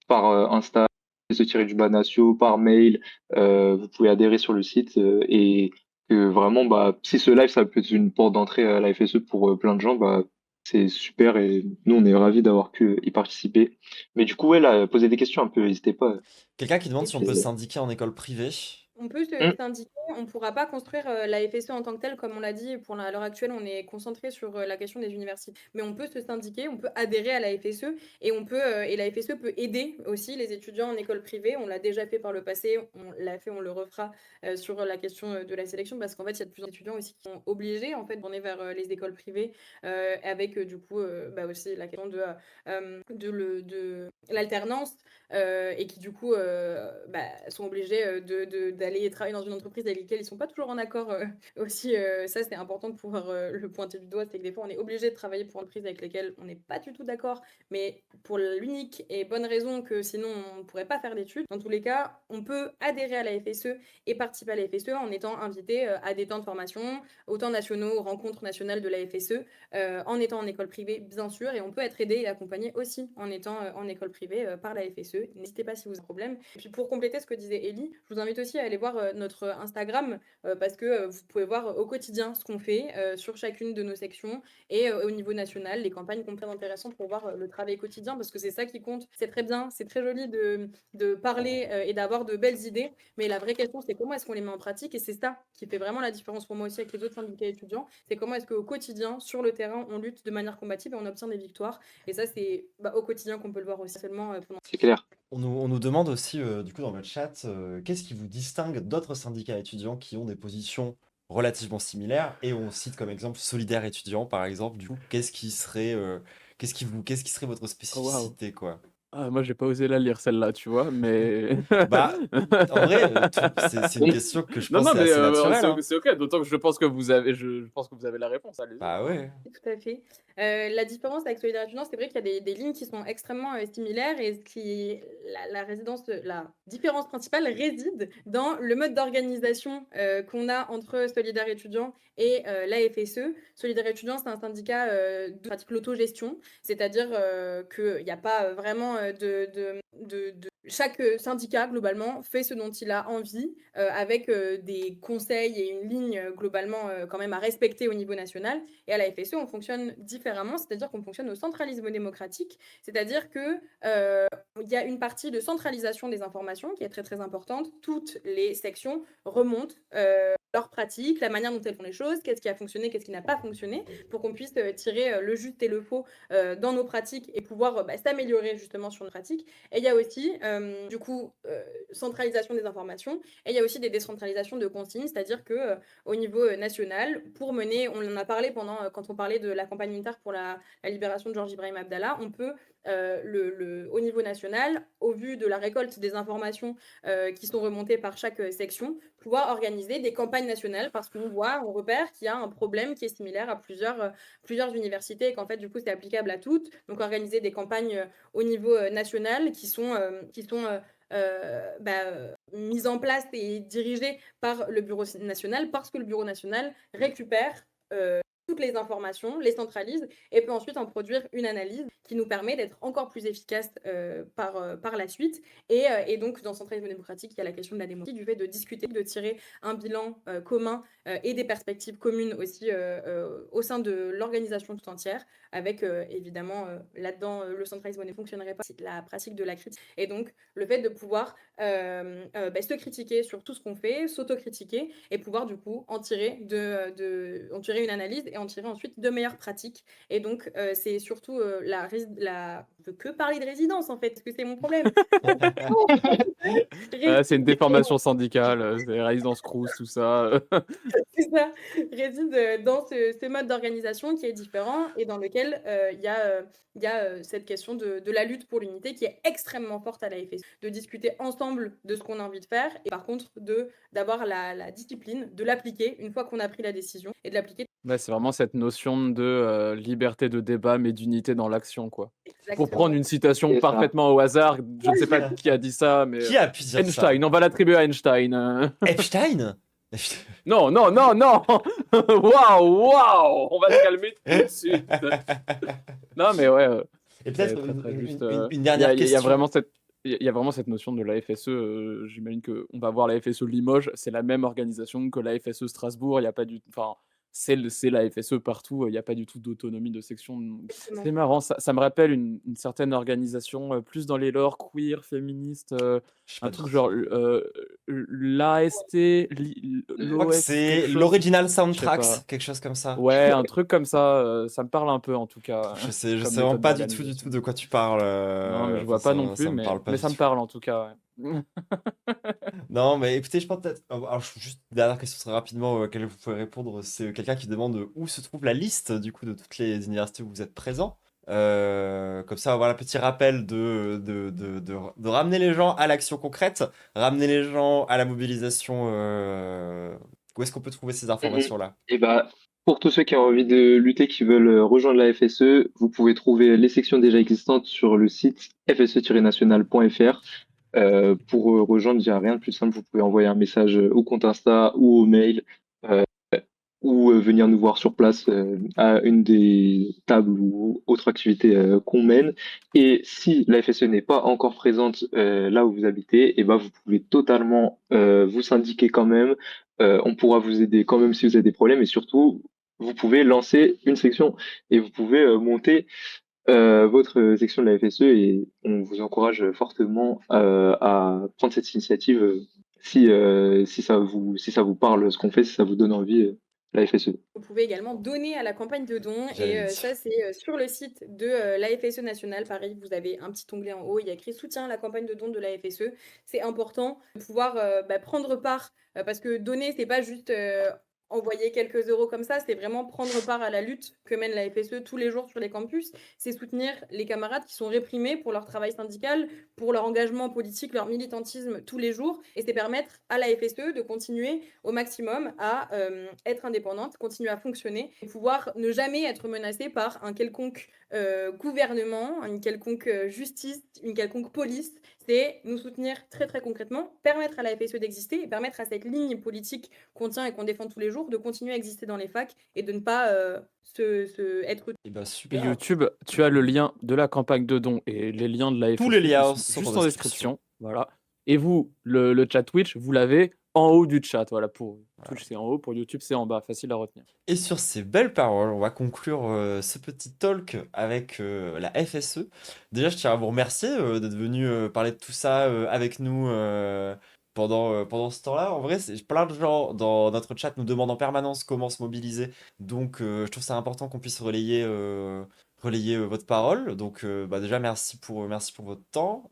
par Insta, se tirer du bas Natio, par mail. Vous pouvez adhérer sur le site et que vraiment, bah, si ce live ça peut être une porte d'entrée à la FSE pour plein de gens, bah c'est super et nous, on est ravis d'avoir pu y participer. Mais du coup, ouais, là, poser des questions un peu, n'hésitez pas. Quelqu'un qui demande Et si on puis, peut syndiquer en école privée. on peut se Hum, syndiquer, on ne pourra pas construire la FSE en tant que telle, comme on l'a dit. À l'heure actuelle, on est concentré sur la question des universités. Mais on peut se syndiquer, on peut adhérer à la FSE et et la FSE peut aider aussi les étudiants en école privée. On l'a déjà fait par le passé, on l'a fait, on le refera sur la question de la sélection parce qu'en fait, il y a de plus en plus d'étudiants aussi qui sont obligés en fait de tourner vers les écoles privées avec du coup aussi la question de l'alternance. Et qui du coup sont obligés d'aller travailler dans une entreprise avec laquelle ils sont pas toujours en accord aussi. Ça, c'est important de pouvoir le pointer du doigt, c'est que des fois, on est obligé de travailler pour une entreprise avec laquelle on n'est pas du tout d'accord, mais pour l'unique et bonne raison que sinon, on ne pourrait pas faire d'études. Dans tous les cas, on peut adhérer à la FSE et participer à la FSE en étant invité à des temps de formation, aux temps nationaux, aux rencontres nationales de la FSE, en étant en école privée, bien sûr, et on peut être aidé et accompagné aussi en étant en école privée par la FSE. N'hésitez pas si vous avez un problème. Et puis pour compléter ce que disait Ellie, je vous invite aussi à aller voir notre Instagram parce que vous pouvez voir au quotidien ce qu'on fait sur chacune de nos sections et au niveau national, les campagnes qu'on peut intéressantes pour voir le travail quotidien parce que c'est ça qui compte. C'est très bien, c'est très joli de parler et d'avoir de belles idées, mais la vraie question c'est comment est-ce qu'on les met en pratique et c'est ça qui fait vraiment la différence pour moi aussi avec les autres syndicats étudiants, c'est comment est-ce qu'au quotidien, sur le terrain, on lutte de manière combative et on obtient des victoires. Et ça, c'est au quotidien qu'on peut le voir aussi seulement pendant. c'est clair. On nous demande aussi, du coup, dans le chat, qu'est-ce qui vous distingue d'autres syndicats étudiants qui ont des positions relativement similaires et on cite comme exemple Solidaire étudiant, par exemple. Du coup, qu'est-ce qui serait votre Oh, waouh. spécificité, quoi? Ah, moi, j'ai pas osé la lire celle-là, tu vois, mais Bah, en vrai, c'est une Oui. question que je non, pense non, c'est mais assez naturel, hein. c'est OK, d'autant que je pense que vous avez je pense que vous avez la réponse, allez-y, Bah hein. ouais. Tout à fait. La différence avec Solidarité étudiante, c'est vrai qu'il y a des lignes qui sont extrêmement, similaires et ce qui la différence principale réside dans le mode d'organisation, qu'on a entre Solidaires étudiants et la FSE. Solidaires étudiants, c'est un syndicat, de pratique l'autogestion, c'est-à-dire, qu'il y a pas, vraiment, de chaque, syndicat globalement fait ce dont il a envie, avec, des conseils et une ligne, globalement, quand même à respecter au niveau national. Et à la FSE, on fonctionne différemment, c'est-à-dire qu'on fonctionne au centralisme démocratique, c'est-à-dire que il y a une partie de centralisation des informations qui est très très importante. Toutes les sections remontent leurs pratiques, la manière dont elles font les choses, qu'est-ce qui a fonctionné, qu'est-ce qui n'a pas fonctionné, pour qu'on puisse tirer le juste et le faux dans nos pratiques et pouvoir s'améliorer justement sur nos pratiques. Et il y a aussi, du coup, centralisation des informations, et il y a aussi des décentralisations de consignes, c'est-à-dire que au niveau national, pour mener, on en a parlé pendant, quand on parlait de la campagne militaire pour la libération de Georges Ibrahim Abdallah, on peut, au niveau national, au vu de la récolte des informations qui sont remontées par chaque section, pouvoir organiser des campagnes nationales parce qu'on voit, on repère qu'il y a un problème qui est similaire à plusieurs universités et qu'en fait, du coup, c'est applicable à toutes. Donc, organiser des campagnes au niveau national qui sont mises en place et dirigées par le Bureau national parce que le Bureau national récupère toutes les informations, les centralise et peut ensuite en produire une analyse qui nous permet d'être encore plus efficace par la suite. Et donc, dans Centralisme démocratique, il y a la question de la démocratie, du fait de discuter, de tirer un bilan commun et des perspectives communes aussi au sein de l'organisation tout entière, avec évidemment là-dedans, le centralisme ne fonctionnerait pas, c'est la pratique de la critique. Et donc, le fait de pouvoir se critiquer sur tout ce qu'on fait, s'autocritiquer et pouvoir du coup en tirer en tirer une analyse et en tirer ensuite de meilleures pratiques. Et donc c'est surtout je veux que parler de résidence en fait, parce que c'est mon problème. C'est une déformation syndicale, c'est résidence Crous, tout ça. C'est ça, réside dans ce mode d'organisation qui est différent et dans lequel il y a cette question de la lutte pour l'unité qui est extrêmement forte à la FSU. De discuter ensemble de ce qu'on a envie de faire et par contre d'avoir la discipline, de l'appliquer une fois qu'on a pris la décision et de l'appliquer Ouais, c'est vraiment cette notion de, liberté de débat, mais d'unité dans l'action, quoi. Pour prendre exactement. une citation C'est ça. parfaitement au hasard, je ne sais pas qui a dit ça, mais Qui a pu dire ça? Einstein, on va l'attribuer à Einstein, Epstein? Non, non, non, non! Waouh, waouh! On va se calmer tout de suite. Non, mais ouais, Et c'est peut-être très, très juste, une il y dernière a il y a question. vraiment cette notion de la FSE, j'imagine qu'on va voir la FSE Limoges, c'est la même organisation que la FSE Strasbourg, il y a pas du enfin, c'est la FSE partout, il y a pas du tout d'autonomie de section, Exactement. c'est marrant, ça me rappelle une certaine organisation, plus dans les lores queer, féministes, Je sais pas un du truc tout. genre, l'AST, Je crois que l'OS quelque c'est chose, l'Original je sais Soundtracks, pas. quelque chose comme ça. Ouais, un truc comme ça me parle un peu en tout cas, Je comme sais vraiment méthode pas du tout d'organisation. de quoi tu parles. Non, mais je Enfin, vois pas non plus, ça me parle pas mais du ça me tout. parle en tout cas, ouais. Non, mais écoutez, je pense peut-être. Alors, juste dernière question très rapidement auquel vous pouvez répondre. C'est quelqu'un qui demande où se trouve la liste du coup de toutes les universités où vous êtes présent. Comme ça, voilà, petit rappel de ramener les gens à l'action concrète, ramener les gens à la mobilisation. Où est-ce qu'on peut trouver ces Mhm. informations-là? Et bah, pour tous ceux qui ont envie de lutter, qui veulent rejoindre la FSE, vous pouvez trouver les sections déjà existantes sur le site fse-national.fr. Pour rejoindre, il n'y a rien de plus simple. Vous pouvez envoyer un message au compte Insta ou au mail euh, ou venir nous voir sur place à une des tables ou autres activités qu'on mène. Et si la FSE n'est pas encore présente là où vous habitez, et ben vous pouvez totalement vous syndiquer quand même. On pourra vous aider quand même si vous avez des problèmes et surtout, vous pouvez lancer une section et vous pouvez monter votre section de la FSE et on vous encourage fortement à prendre cette initiative si ça vous parle ce qu'on fait, si ça vous donne envie, la FSE. Vous pouvez également donner à la campagne de dons J'allais et le dire. ça c'est sur le site de la FSE nationale. Pareil, vous avez un petit onglet en haut, il y a écrit soutien à la campagne de dons de la FSE. C'est important de pouvoir prendre part parce que donner c'est pas juste envoyer quelques euros comme ça, c'est vraiment prendre part à la lutte que mène la FSE tous les jours sur les campus. C'est soutenir les camarades qui sont réprimés pour leur travail syndical, pour leur engagement politique, leur militantisme tous les jours. Et c'est permettre à la FSE de continuer au maximum à être indépendante, continuer à fonctionner et pouvoir ne jamais être menacée par un quelconque gouvernement, une quelconque justice, une quelconque police. C'est nous soutenir très très concrètement, permettre à la FSE d'exister et permettre à cette ligne politique qu'on tient et qu'on défend tous les jours de continuer à exister dans les facs et de ne pas être... Et bah Et super. YouTube, tu as le lien de la campagne de dons et les liens de la Tous FSE les qui liens sont sont juste en en description. Voilà. Et vous, le chat Twitch, vous l'avez en haut du chat. Voilà, pour Twitch, c'est en haut, pour YouTube, c'est en bas. Facile à retenir. Et sur ces belles paroles, on va conclure ce petit talk avec la FSE. Déjà, je tiens à vous remercier d'être venu parler de tout ça avec nous pendant ce temps-là. En vrai, plein de gens dans notre chat nous demandent en permanence comment se mobiliser. Donc, je trouve ça important qu'on puisse relayer votre parole. Donc, bah, déjà, merci pour votre temps.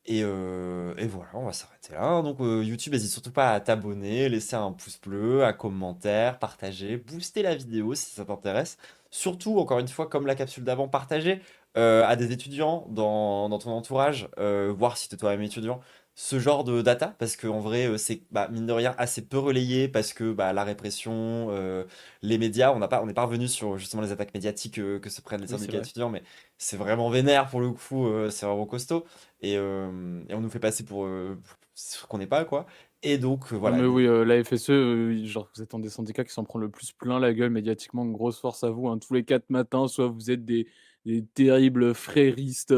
Et voilà, on va s'arrêter là. Donc YouTube, n'hésite surtout pas à t'abonner, laisser un pouce bleu, un commentaire, partager, booster la vidéo si ça t'intéresse. Surtout, encore une fois, comme la capsule d'avant, partager à des étudiants dans ton entourage, voir si tu es toi-même étudiant, ce genre de data, parce qu'en vrai, c'est bah, mine de rien assez peu relayé, parce que bah, la répression, les médias, on n'est pas revenu sur justement les attaques médiatiques que se prennent les Oui, c'est syndicats vrai. étudiants, mais c'est vraiment vénère pour le coup, c'est vraiment costaud. Et on nous fait passer pour ce qu'on n'est pas, quoi. Et donc, Non, voilà. mais oui, la FSE, genre, vous êtes un des syndicats qui s'en prend le plus plein la gueule médiatiquement. Grosse force à vous, hein. Tous les 4 matins, soit vous êtes des terribles fréristes,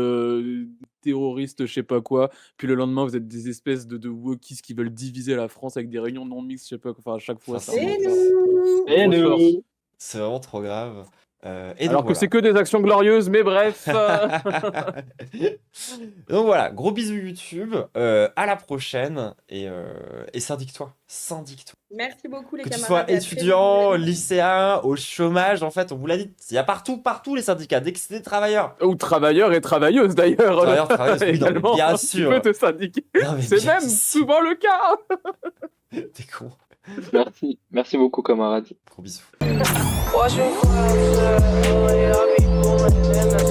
terroristes, je sais pas quoi. Puis le lendemain, vous êtes des espèces de wokistes qui veulent diviser la France avec des réunions non mixtes, je sais pas quoi. Enfin, à chaque fois, Enfin, c'est un Et enfer. nous Et Grosse force. nous! c'est vraiment trop grave. Et donc, Alors que voilà. c'est que des actions glorieuses, mais bref. Donc voilà, gros bisous YouTube, à la prochaine, et syndique-toi, syndique-toi. Merci beaucoup les Que tu camarades. sois et à très vite, étudiant, vous l'avez dit. lycéen, au chômage, en fait, on vous l'a dit, il y a partout les syndicats, dès que c'est des travailleurs. Ou travailleurs et travailleuses d'ailleurs. Travailleurs, travailleuses, oui, non, mais également, bien tu sûr. peux te syndiquer. Non, mais C'est bien même sûr. souvent le cas. T'es con. Merci beaucoup, camarades. Gros bisous. Watching clouds, I be pulling in the